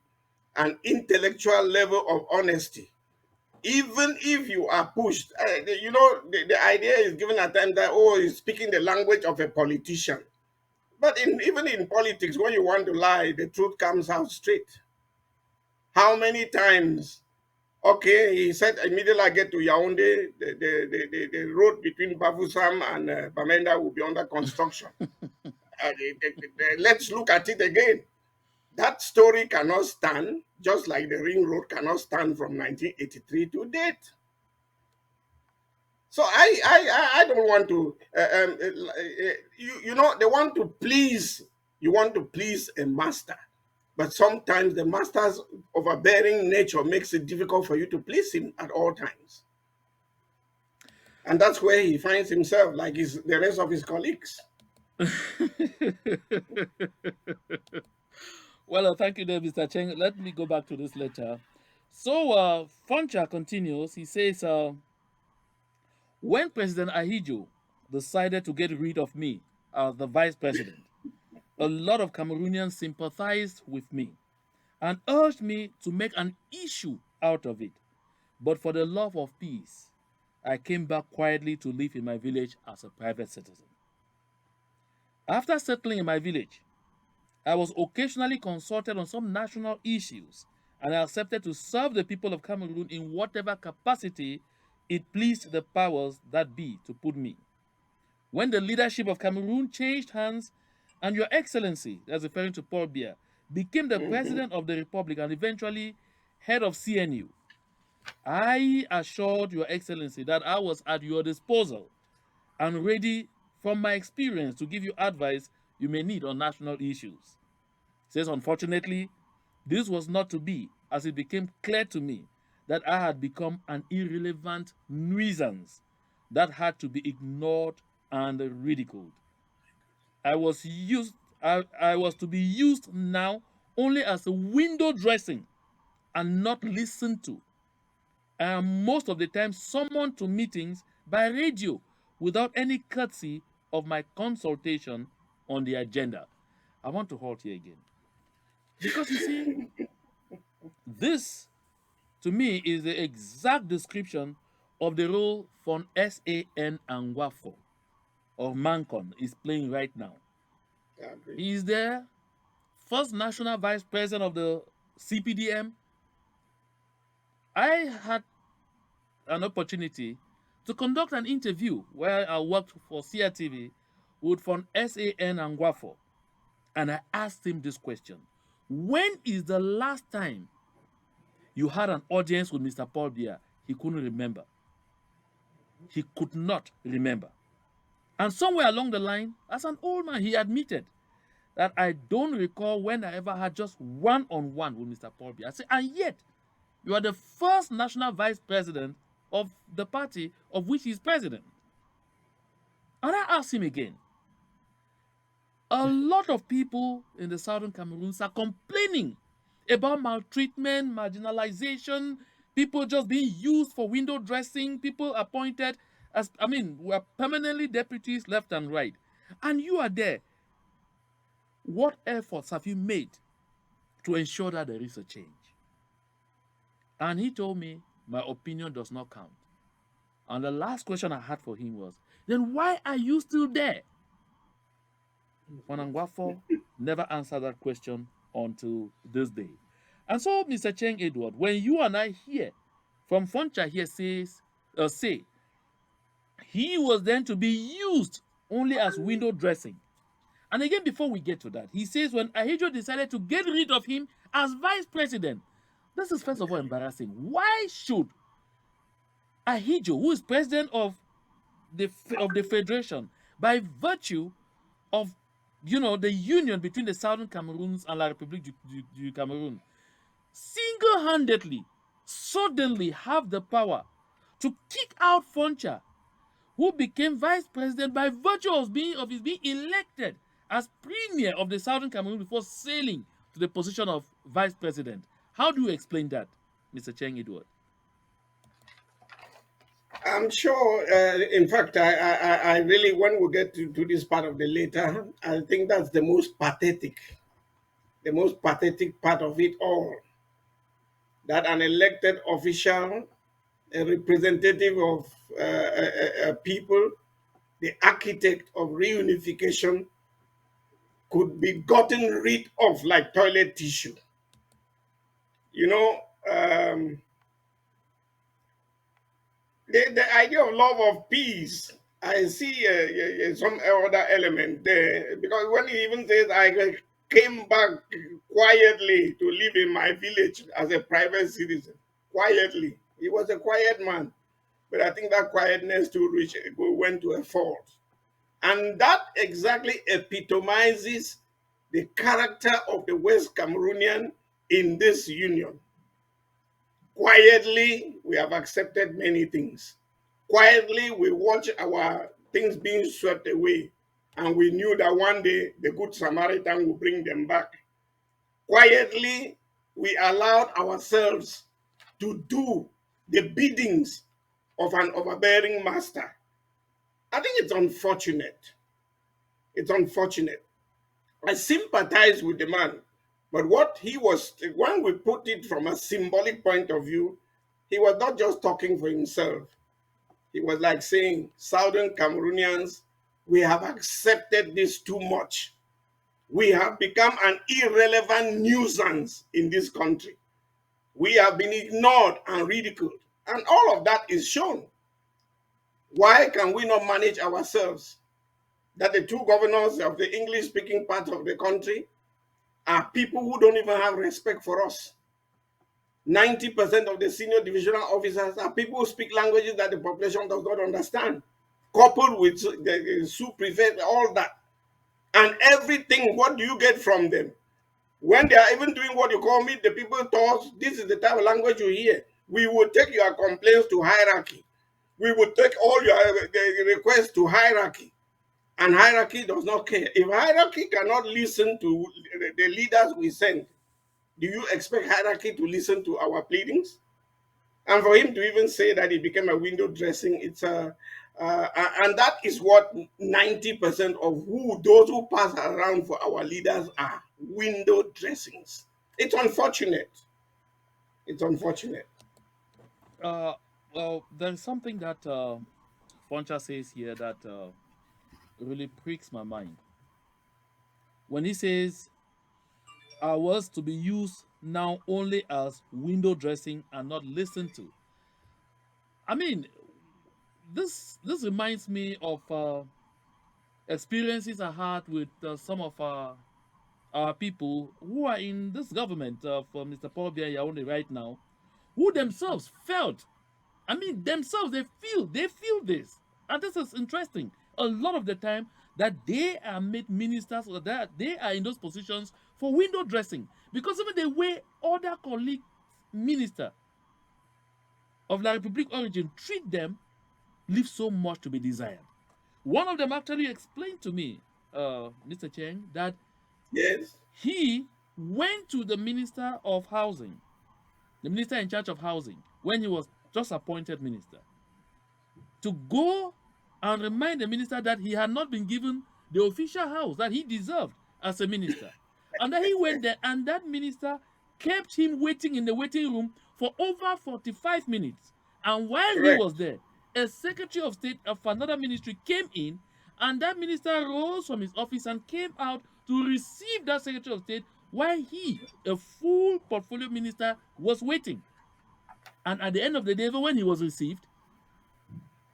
an intellectual level of honesty, even if you are pushed. The idea is given at times that, oh, he's speaking the language of a politician. But even in politics, when you want to lie, the truth comes out straight. How many times? Okay, he said immediately I get to Yaoundé, the road between Bafoussam and Bamenda will be under construction. Let's look at it again. That story cannot stand, just like the ring road cannot stand from 1983 to date. So I don't want to they want to please, you want to please a master, but sometimes the master's overbearing nature makes it difficult for you to please him at all times, and that's where he finds himself, like the rest of his colleagues. Well, thank you there, Mr. Cheng. Let me go back to this letter. So, Foncha continues. He says, when President Ahijo decided to get rid of me as the vice president, a lot of Cameroonians sympathized with me and urged me to make an issue out of it. But for the love of peace, I came back quietly to live in my village as a private citizen. After settling in my village, I was occasionally consulted on some national issues, and I accepted to serve the people of Cameroon in whatever capacity it pleased the powers that be to put me. When the leadership of Cameroon changed hands, and Your Excellency, that's referring to Paul Biya, became the Mhm. president of the republic and eventually head of CNU, I assured Your Excellency that I was at your disposal and ready from my experience to give you advice you may need on national issues. Says, unfortunately, this was not to be, as it became clear to me that I had become an irrelevant nuisance that had to be ignored and ridiculed. I was to be used now only as a window dressing and not listened to. I am most of the time summoned to meetings by radio without any courtesy of my consultation on the agenda. I want to halt here again. Because you see, this to me is the exact description of the role von SAN Angwafo or Mancon is playing right now. I agree. He is there, first national vice president of the CPDM. I had an opportunity to conduct an interview where I worked for CRTV with von SAN Angwafo, and I asked him this question: when is the last time you had an audience with Mr. Paul Biya? He couldn't remember. He could not remember. And somewhere along the line, as an old man, he admitted that I don't recall when I ever had just one on one with Mr. Paul Biya. I said, and yet, you are the first national vice president of the party of which he's president. And I asked him again, a lot of people in the southern Cameroons are complaining about maltreatment, marginalization, people just being used for window dressing, people appointed as, I mean, were permanently deputies left and right. And you are there. What efforts have you made to ensure that there is a change? And he told me, my opinion does not count. And the last question I had for him was, then why are you still there? Onangwafo never answered that question until this day. And so, Mr. Cheng Edward, when you and I hear from Foncha here say he was then to be used only as window dressing. And again, before we get to that, he says when Ahidjo decided to get rid of him as vice president, this is first of all embarrassing. Why should Ahidjo, who is president of the federation, by virtue of the union between the Southern Cameroons and La République du Cameroon, single-handedly, suddenly have the power to kick out Foncha, who became vice president by virtue of his being elected as premier of the Southern Cameroon before sailing to the position of vice president. How do you explain that, Mr. Cheng Edward? I'm sure, in fact, I really, when we get to this part of the letter, I think that's the most pathetic part of it all. That an elected official, a representative of people, the architect of reunification, could be gotten rid of like toilet tissue. You know, the idea of love of peace, I see some other element there because when he even says, I came back quietly to live in my village as a private citizen, quietly. He was a quiet man, but I think that quietness too went to a fault. And that exactly epitomizes the character of the West Cameroonian in this union. Quietly, we have accepted many things. Quietly, we watch our things being swept away. And we knew that one day the Good Samaritan will bring them back. Quietly, we allowed ourselves to do the biddings of an overbearing master. I think it's unfortunate. It's unfortunate. I sympathize with the man, but what he was, when we put it from a symbolic point of view, he was not just talking for himself. He was like saying, Southern Cameroonians, we have accepted this too much. We have become an irrelevant nuisance in this country. We have been ignored and ridiculed. And all of that is shown. Why can we not manage ourselves? That the two governors of the English speaking part of the country are people who don't even have respect for us. 90% of the senior divisional officers are people who speak languages that the population does not understand, coupled with the sous-prefect, all that. And everything, what do you get from them? When they are even doing what you call meet the people thoughts, this is the type of language you hear. We will take your complaints to hierarchy. We will take all your requests to hierarchy. And hierarchy does not care. If hierarchy cannot listen to the leaders we send, do you expect hierarchy to listen to our pleadings? And for him to even say that he became a window dressing, it's a and that is what 90% of those who pass around for our leaders are window dressings. It's unfortunate. It's unfortunate. Uh, well, there's something that Foncha says here that really pricks my mind. When he says, I was to be used now only as window dressing and not listened to. I mean, this reminds me of experiences I had with some of our people who are in this government for Mr. Paul Biya Yaoundé right now, who themselves felt, I mean, themselves, they feel this. And this is interesting. A lot of the time that they are made ministers or that they are in those positions for window dressing. Because even the way other colleagues, minister of La Republic origin treat them leaves so much to be desired. One of them actually explained to me, Mr. Cheng, that Yes. he went to the Minister of Housing, the minister in charge of housing, when he was just appointed minister, to go and remind the minister that he had not been given the official house that he deserved as a minister. And then he went there, and that minister kept him waiting in the waiting room for over 45 minutes. And while he Correct. was there, a secretary of state of another ministry came in, and that minister rose from his office and came out to receive that secretary of state while he, a full portfolio minister, was waiting. And at the end of the day, even when he was received,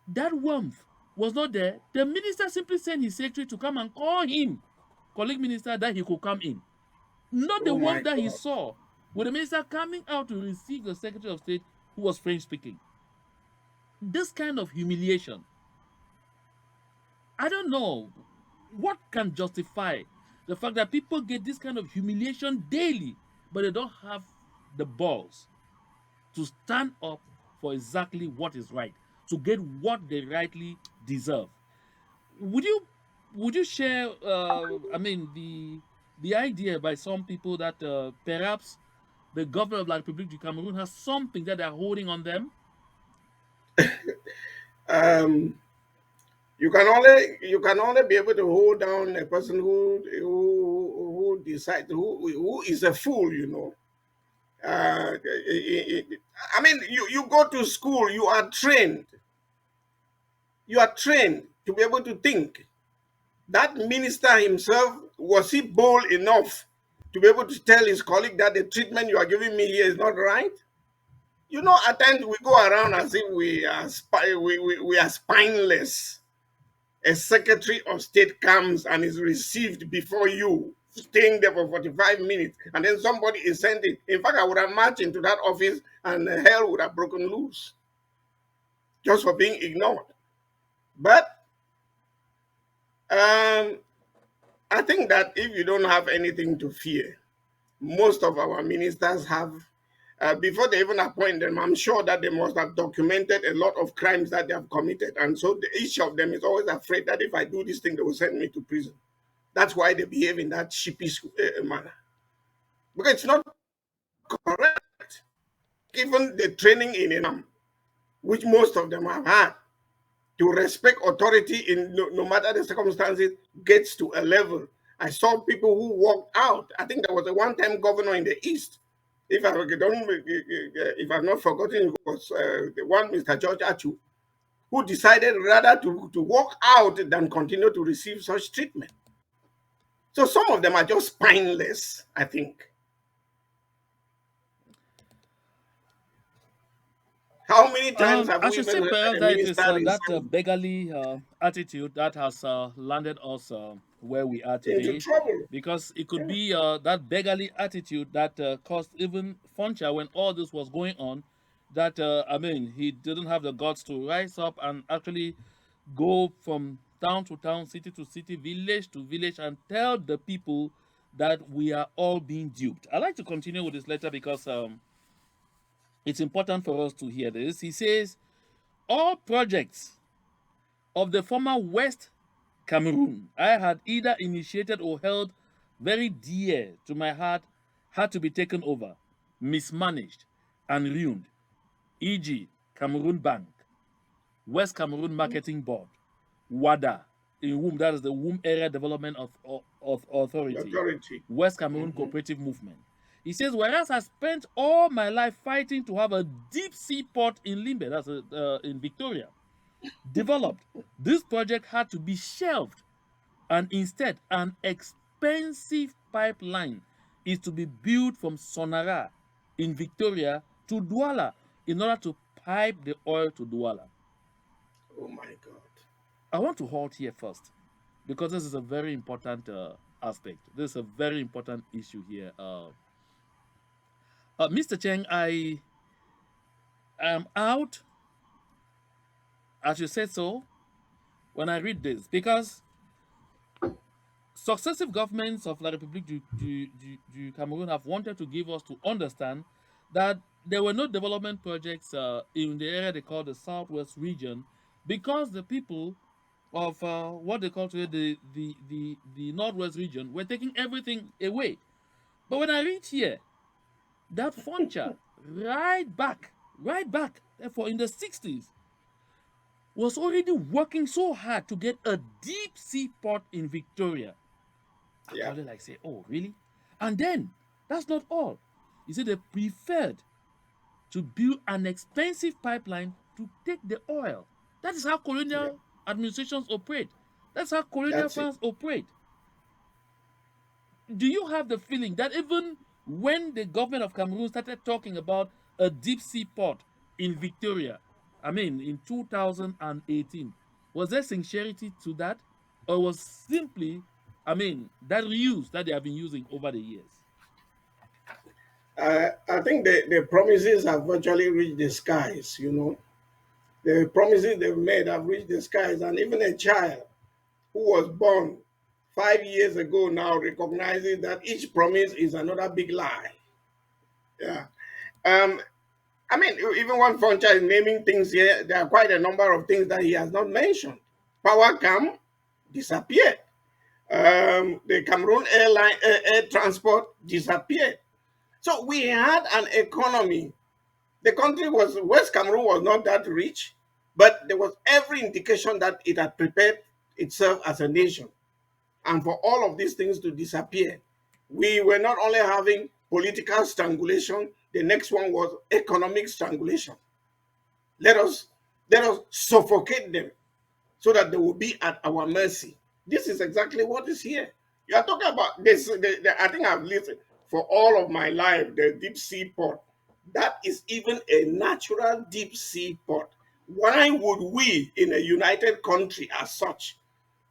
that warmth was not there. The minister simply sent his secretary to come and call him, colleague minister, that he could come in. Not the Oh my warmth that he God. saw with the minister coming out to receive the secretary of state who was French speaking. This kind of humiliation, I don't know what can justify the fact that people get this kind of humiliation daily, but they don't have the balls to stand up for exactly what is right, to get what they rightly deserve. Would you share? I mean, the idea by some people that perhaps the government of La République du Cameroon has something that they're holding on them. Um, you can only be able to hold down a person who decides who is a fool. I mean, you go to school, you are trained to be able to think. That minister himself, was he bold enough to be able to tell his colleague that the treatment you are giving me here is not right? At times we go around as if we are spineless. A secretary of state comes and is received before you, staying there for 45 minutes, and then somebody is sent it. In fact, I would have marched into that office and hell would have broken loose just for being ignored. But um, I think that if you don't have anything to fear, most of our ministers have, before they even appoint them, I'm sure that they must have documented a lot of crimes that they have committed. And so each of them is always afraid that if I do this thing, they will send me to prison. That's why they behave in that sheepish manner. Because it's not correct. Given the training in Enam, which most of them have had, to respect authority in no matter the circumstances gets to a level. I saw people who walked out. I think there was a one-time governor in the East. If I've not forgotten, it was the one Mr. George Achu, who decided rather to walk out than continue to receive such treatment. So some of them are just spineless, I think. How many times have I we should say even heard perhaps a that it is minister that resign beggarly attitude that has landed us where we are into today, trouble? because it could Yeah, be that beggarly attitude that caused even Foncha, when all this was going on, that I mean, he didn't have the guts to rise up and actually go from town to town, city to city, village to village, and tell the people that we are all being duped. I like to continue with this letter because it's important for us to hear this. He says, all projects of the former West Cameroon I had either initiated or held very dear to my heart had to be taken over, mismanaged, and ruined, e.g., Cameroon Bank, West Cameroon Marketing Board, WADA, in whom that is the Womb Area Development of Authority, authority. West Cameroon Mhm. Cooperative Movement. He says, whereas I spent all my life fighting to have a deep sea port in Limbe, that's in Victoria, developed, this project had to be shelved, and instead, an expensive pipeline is to be built from Sonara in Victoria to Douala in order to pipe the oil to Douala. Oh my God. I want to halt here first because this is a very important aspect. This is a very important issue here. Mr. Cheng, I am out, as you said so, when I read this because successive governments of La République du Cameroon have wanted to give us to understand that there were no development projects in the area they call the Southwest region because the people of what they call today the Northwest region were taking everything away. But when I reach here, that Foncha, right back, therefore in the 60s, was already working so hard to get a deep sea port in Victoria. I Yeah, probably like say, oh, really? And then that's not all. You see, they preferred to build an expensive pipeline to take the oil. That is how yeah. colonial administrations operate. That's how colonial That's it. France operate. do you have the feeling that even when the government of Cameroon started talking about a deep sea port in Victoria, I mean in 2018, was there sincerity to that? Or was simply, I mean, that reuse that they have been using over the years? I think the promises have virtually reached the skies, you know. The promises they've made have reached the skies, and even a child who was born 5 years ago now recognizes that each promise is another big lie. Yeah. Um, I mean, even one Foncha is naming things here. There are quite a number of things that he has not mentioned. Power come, disappeared. The Cameroon air transport disappeared. So we had an economy. The country was West Cameroon was not that rich, but there was every indication that it had prepared itself as a nation. And for all of these things to disappear, we were not only having political strangulation, the next one was economic strangulation. Let us let us suffocate them so that they will be at our mercy. This is exactly what is here. You are talking about this. I think I've lived for all of my life the deep sea port. That is even a natural deep sea port. Why would we, in a united country as such,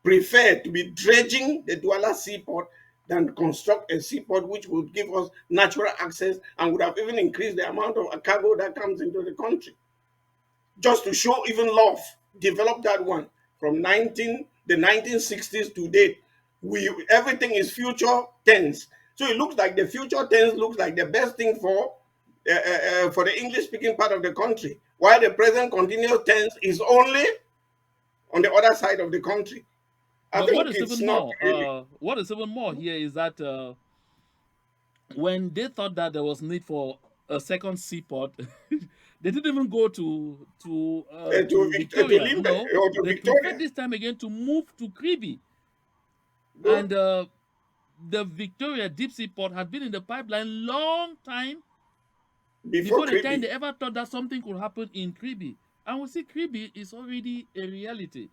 prefer to be dredging the Douala seaport than construct a seaport which would give us natural access and would have even increased the amount of cargo that comes into the country? Just to show even love, develop that one from 1960s to date. We everything is future tense, so it looks like the future tense looks like the best thing for the English speaking part of the country, while the present continuous tense is only on the other side of the country. I But think it's not really. what is even more here is that when they thought that there was need for a second seaport, they didn't even go to To Victoria. Limbe No, or to they preferred Victoria this time again to move to Kribi, good and the Victoria deep sea port had been in the pipeline long time before before the time Kribi. they ever thought that something could happen in Kribi. And we see Kribi is already a reality.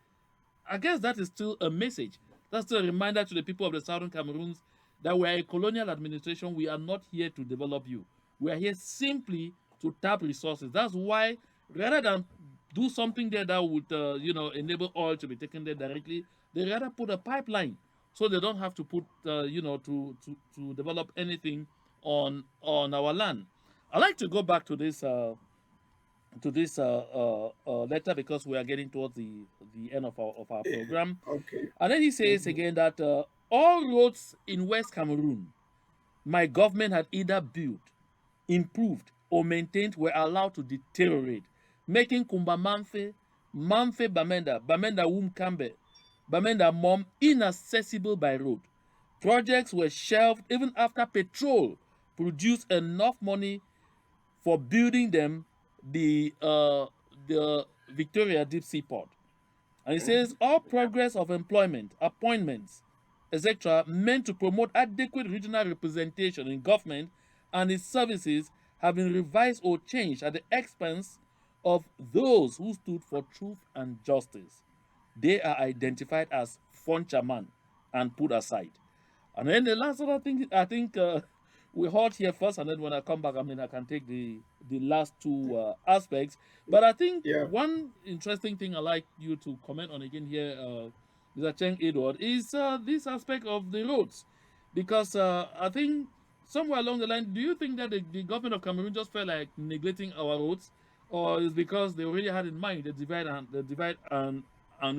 I guess that is still a message. That's still a reminder to the people of the Southern Cameroons that we are a colonial administration. We are not here to develop you. We are here simply to tap resources. That's why, rather than do something there that would, enable oil to be taken there directly, they rather put a pipeline so they don't have to put, to develop anything on our land. I like to go back to this letter because we are getting towards the end of our Yeah. program. Okay. And then he says Mhm. again that all roads in West Cameroon, my government had either built, improved, or maintained were allowed to deteriorate, making Kumba Manfe Bamenda, Bamenda Wumkambe, Bamenda Mom inaccessible by road. Projects were shelved even after petrol produced enough money for building them the Victoria Deep Sea Port. And it says all progress of employment, appointments, etc., meant to promote adequate regional representation in government and its services have been revised or changed at the expense of those who stood for truth and justice. They are identified as Fonchaman and put aside. And then the last other thing, I think we halt here first, and then when I come back, I mean, I can take the last two aspects. But I think Yeah. one interesting thing I like you to comment on again here, Mr. Cheng Edward, is this aspect of the roads, because I think somewhere along the line, do you think that the government of Cameroon just felt like neglecting our roads, or is because they already had in mind the divide and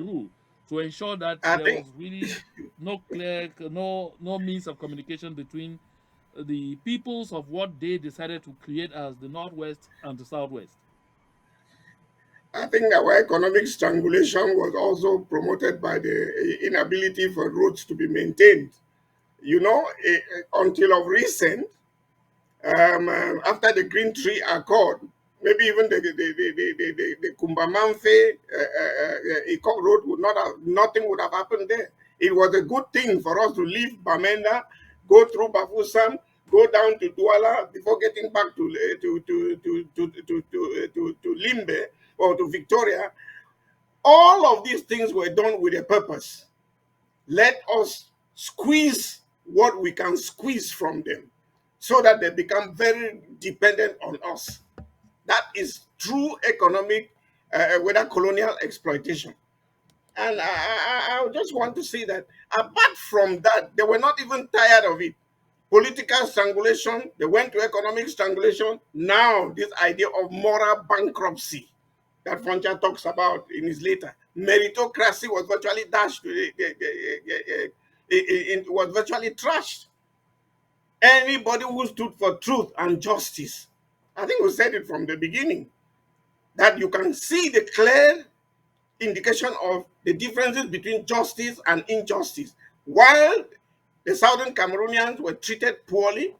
rule to ensure that I there think was really no means of communication between the peoples of what they decided to create as the northwest and the southwest. I think our economic strangulation was also promoted by the inability for roads to be maintained. You know, until of recent, after the Green Tree Accord, maybe even the Kumbamanfe Ecog Road would not have, nothing would have happened there. It was a good thing for us to leave Bamenda, go through Bafusam, go down to Douala before getting back to Limbe or to Victoria. All of these things were done with a purpose. Let us squeeze what we can squeeze from them so that they become very dependent on us. That is true economic, whether colonial exploitation. And I just want to say that apart from that, they were not even tired of it. Political strangulation, they went to economic strangulation. Now, this idea of moral bankruptcy that Foncha talks about in his letter, meritocracy was virtually dashed, it was virtually trashed. Anybody who stood for truth and justice, I think we said it from the beginning, that you can see the clear indication of the differences between justice and injustice. While the southern Cameroonians were treated poorly,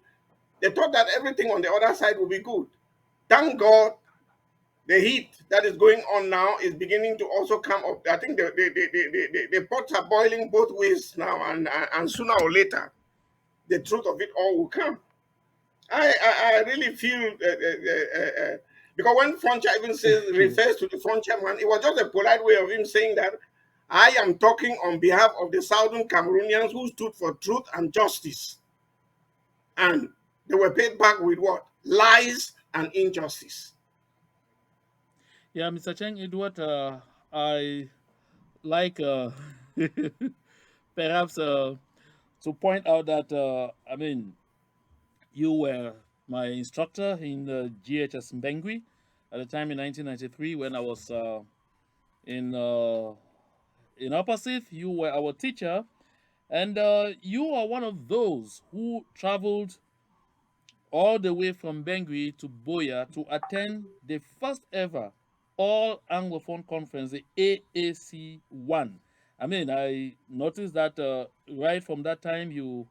they thought that everything on the other side would be good. Thank God the heat that is going on now is beginning to also come up. I think the pots are boiling both ways now, and sooner or later, the truth of it all will come. I really feel because when Frontier even says refers to the Frontier man, it was just a polite way of him saying that I am talking on behalf of the southern Cameroonians who stood for truth and justice, and they were paid back with what? Lies and injustice. Yeah, Mr. Cheng Edward, I like perhaps to point out that I mean you were my instructor in GHS Mbengui at the time in 1993 when I was in opposite. You were our teacher, and you are one of those who traveled all the way from Bangui to Boya to attend the first ever all Anglophone conference, the AAC 1. I mean, I noticed that right from that time you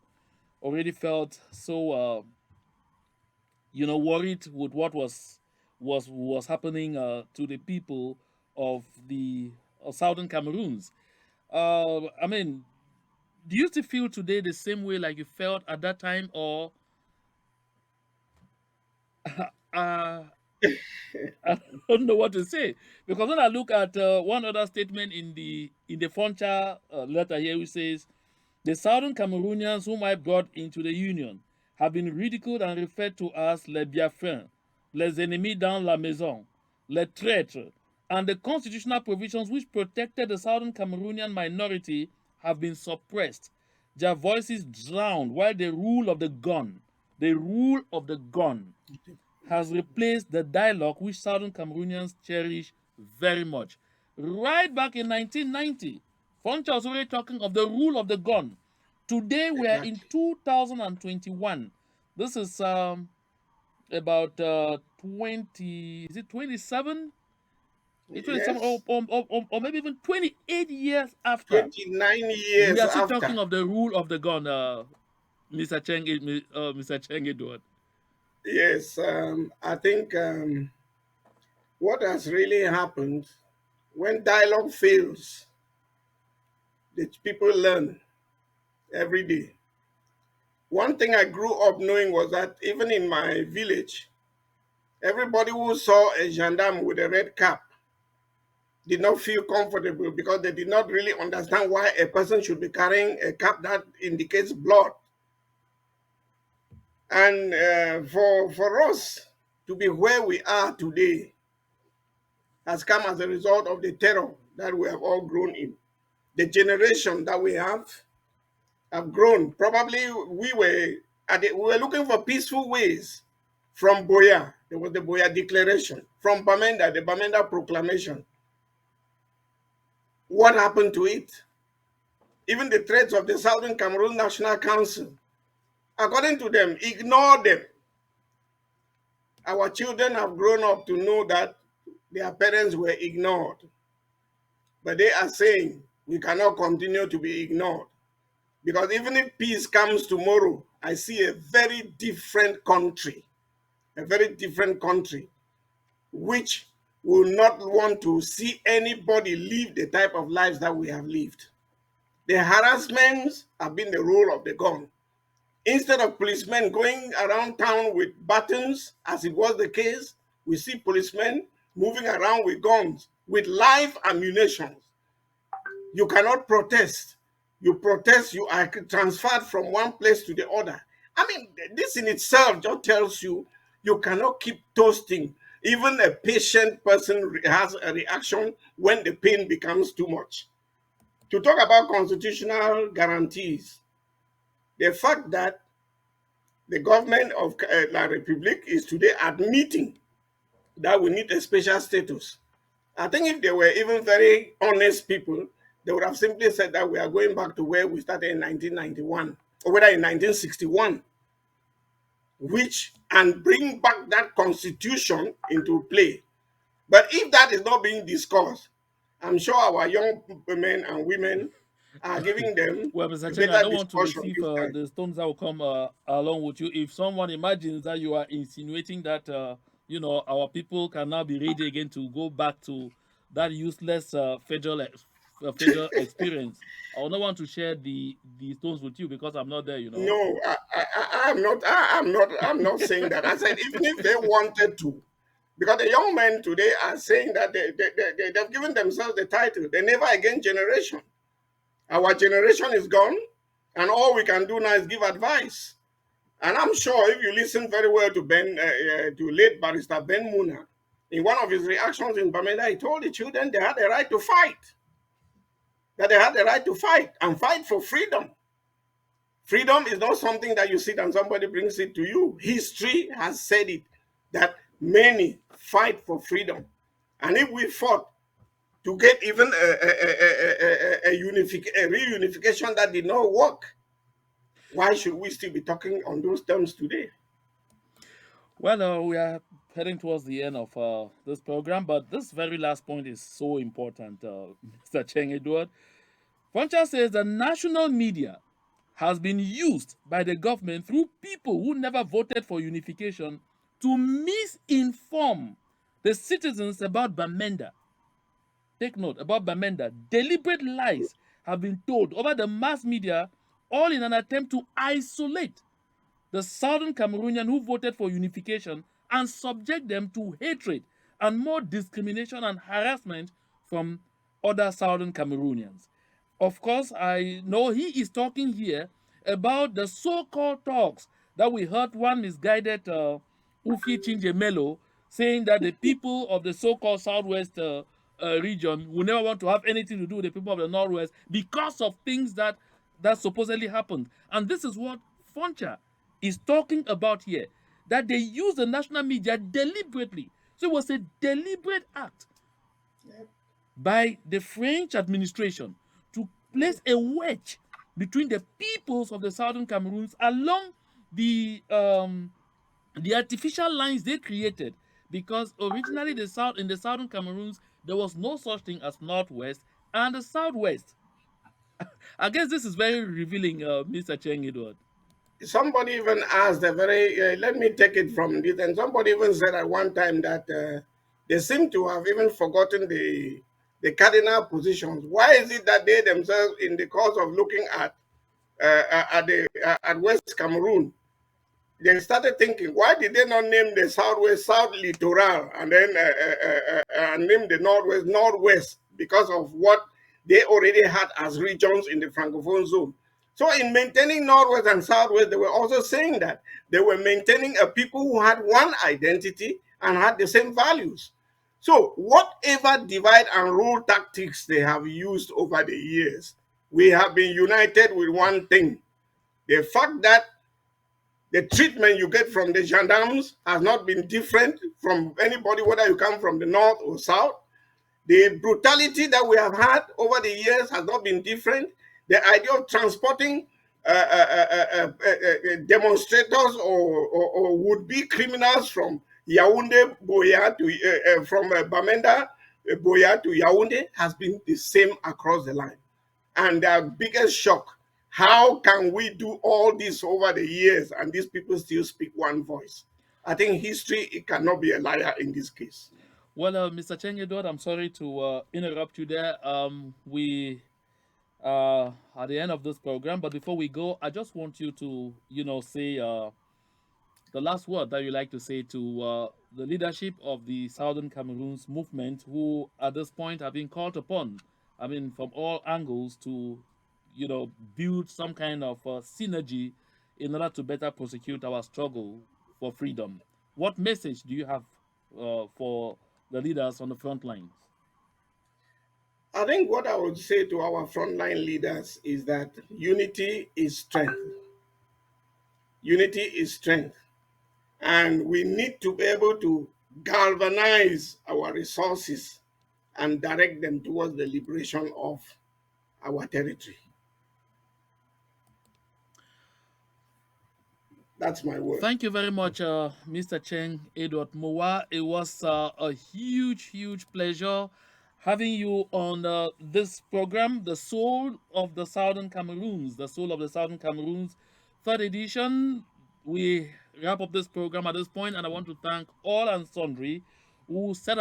already felt so worried with what was happening to the people of the southern Cameroons. I mean, do you still feel today the same way like you felt at that time, or uh, I don't know what to say? Because when I look at one other statement in the Foncha letter here, which says the southern Cameroonians whom I brought into the Union have been ridiculed and referred to as les biafrins, les ennemis dans la maison, les traîtres, and the constitutional provisions which protected the southern Cameroonian minority have been suppressed. Their voices drowned while the rule of the gun has replaced the dialogue which southern Cameroonians cherish very much. Right back in 1990, Foncha was already talking of the rule of the gun. Today we are in Exactly. 2021. This is about 20, is it 27? It's 27 Yes. or maybe even 28 years after. 29 We years are still after. talking of the rule of the gun, Mr. Cheng Edward. Yes, I think what has really happened when dialogue fails, the people learn every day. One thing I grew up knowing was that even in my village, everybody who saw a gendarme with a red cap did not feel comfortable because they did not really understand why a person should be carrying a cap that indicates blood. And for us to be where we are today has come as a result of the terror that we have all grown in. The generation that we have grown. Probably we were looking for peaceful ways from Boya. There was the Boya Declaration. From Bamenda, the Bamenda Proclamation. What happened to it? Even the threats of the Southern Cameroon National Council, according to them, ignore them. Our children have grown up to know that their parents were ignored. But they are saying we cannot continue to be ignored. Because even if peace comes tomorrow, I see a very different country, which will not want to see anybody live the type of lives that we have lived. The harassments have been the role of the gun. Instead of policemen going around town with batons, as it was the case, we see policemen moving around with guns, with live ammunition. You cannot protest. You protest, you are transferred from one place to the other. I mean, this in itself just tells you you cannot keep toasting. Even a patient person has a reaction when the pain becomes too much. To talk about constitutional guarantees, the fact that the government of La Republic is today admitting that we need a special status. I think if they were even very honest people, they would have simply said that we are going back to where we started in 1991, or whether in 1961, which and bring back that constitution into play. But if that is not being discussed, I'm sure our young men and women are giving them Well, Mr. a Cheng, I better don't want to discussion receive this time. the stones that will come along with you. If someone imagines that you are insinuating that our people can now be ready again to go back to that useless federal experience, I will not want to share the stones with you because I'm not there. No, I'm not saying that. I said even if they wanted to, because the young men today are saying that they've given themselves the title, the never again generation. Our generation is gone, and all we can do now is give advice. And I'm sure if you listen very well to to late barrister Ben Muna, in one of his reactions in Bamenda, he told the children they had the right to fight, that they had the right to fight and fight for freedom. Freedom is not something that you sit and somebody brings it to you. History has said it, that many fight for freedom. And if we fought to get even a reunification that did not work, why should we still be talking on those terms today? Well, we are heading towards the end of this program, but this very last point is so important, Mr. Cheng Edward. Funcha says the national media has been used by the government through people who never voted for unification to misinform the citizens about Bamenda. Take note about Bamenda. Deliberate lies have been told over the mass media, all in an attempt to isolate the southern Cameroonian who voted for unification and subject them to hatred and more discrimination and harassment from other southern Cameroonians. Of course, I know he is talking here about the so-called talks that we heard one misguided Ufi Chinjemelo saying that the people of the so-called southwest region will never want to have anything to do with the people of the northwest because of things that supposedly happened. And this is what Foncha is talking about here, that they use the national media deliberately. So it was a deliberate act by the French administration to place a wedge between the peoples of the southern Cameroons along the artificial lines they created, because originally in the southern Cameroons there was no such thing as northwest and the southwest. I guess this is very revealing, Mr. Cheng Edward. Somebody even asked a very, let me take it from this, and somebody even said at one time that they seem to have even forgotten the cardinal positions. Why is it that they themselves, in the course of looking at West Cameroon, they started thinking, why did they not name the Southwest South Littoral and then name the Northwest Northwest, because of what they already had as regions in the Francophone zone? So in maintaining Northwest and Southwest, they were also saying that they were maintaining a people who had one identity and had the same values. So whatever divide and rule tactics they have used over the years, we have been united with one thing: the fact that the treatment you get from the gendarmes has not been different from anybody, whether you come from the north or south. The brutality that we have had over the years has not been different. The idea of transporting demonstrators or would-be criminals from Yaoundé, Boya to from Bamenda, Boya to Yaoundé has been the same across the line. And their biggest shock: how can we do all this over the years and these people still speak one voice? I think history, it cannot be a liar in this case. Well, Mr. Cheng Edward, I'm sorry to interrupt you there. We at the end of this program, but before we go, I just want you to, say the last word that you like to say to the leadership of the Southern Cameroons movement, who at this point have been called upon, I mean, from all angles to, build some kind of synergy in order to better prosecute our struggle for freedom. What message do you have for the leaders on the front lines? I think what I would say to our frontline leaders is that unity is strength. Unity is strength. And we need to be able to galvanize our resources and direct them towards the liberation of our territory. That's my word. Thank you very much, Mr. Cheng Edward Mowa. It was a huge, huge pleasure having you on this program, The Soul of the Southern Cameroons, The Soul of the Southern Cameroons, third edition. We wrap up this program at this point, and I want to thank all and sundry who set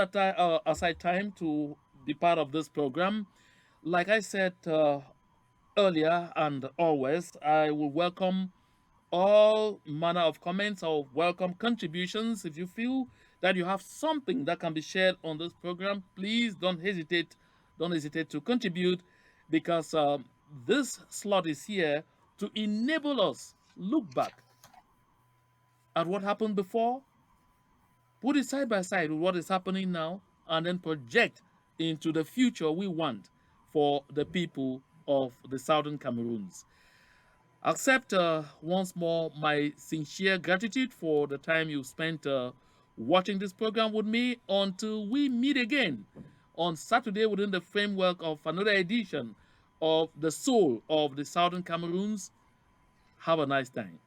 aside time to be part of this program. Like I said earlier and always, I will welcome all manner of comments or welcome contributions. If you feel that you have something that can be shared on this program, please don't hesitate to contribute, because this slot is here to enable us look back at what happened before, put it side by side with what is happening now, and then project into the future we want for the people of the Southern Cameroons. Accept once more my sincere gratitude for the time you spent watching this program with me. Until we meet again on Saturday within the framework of another edition of The Soul of the Southern Cameroons, have a nice time.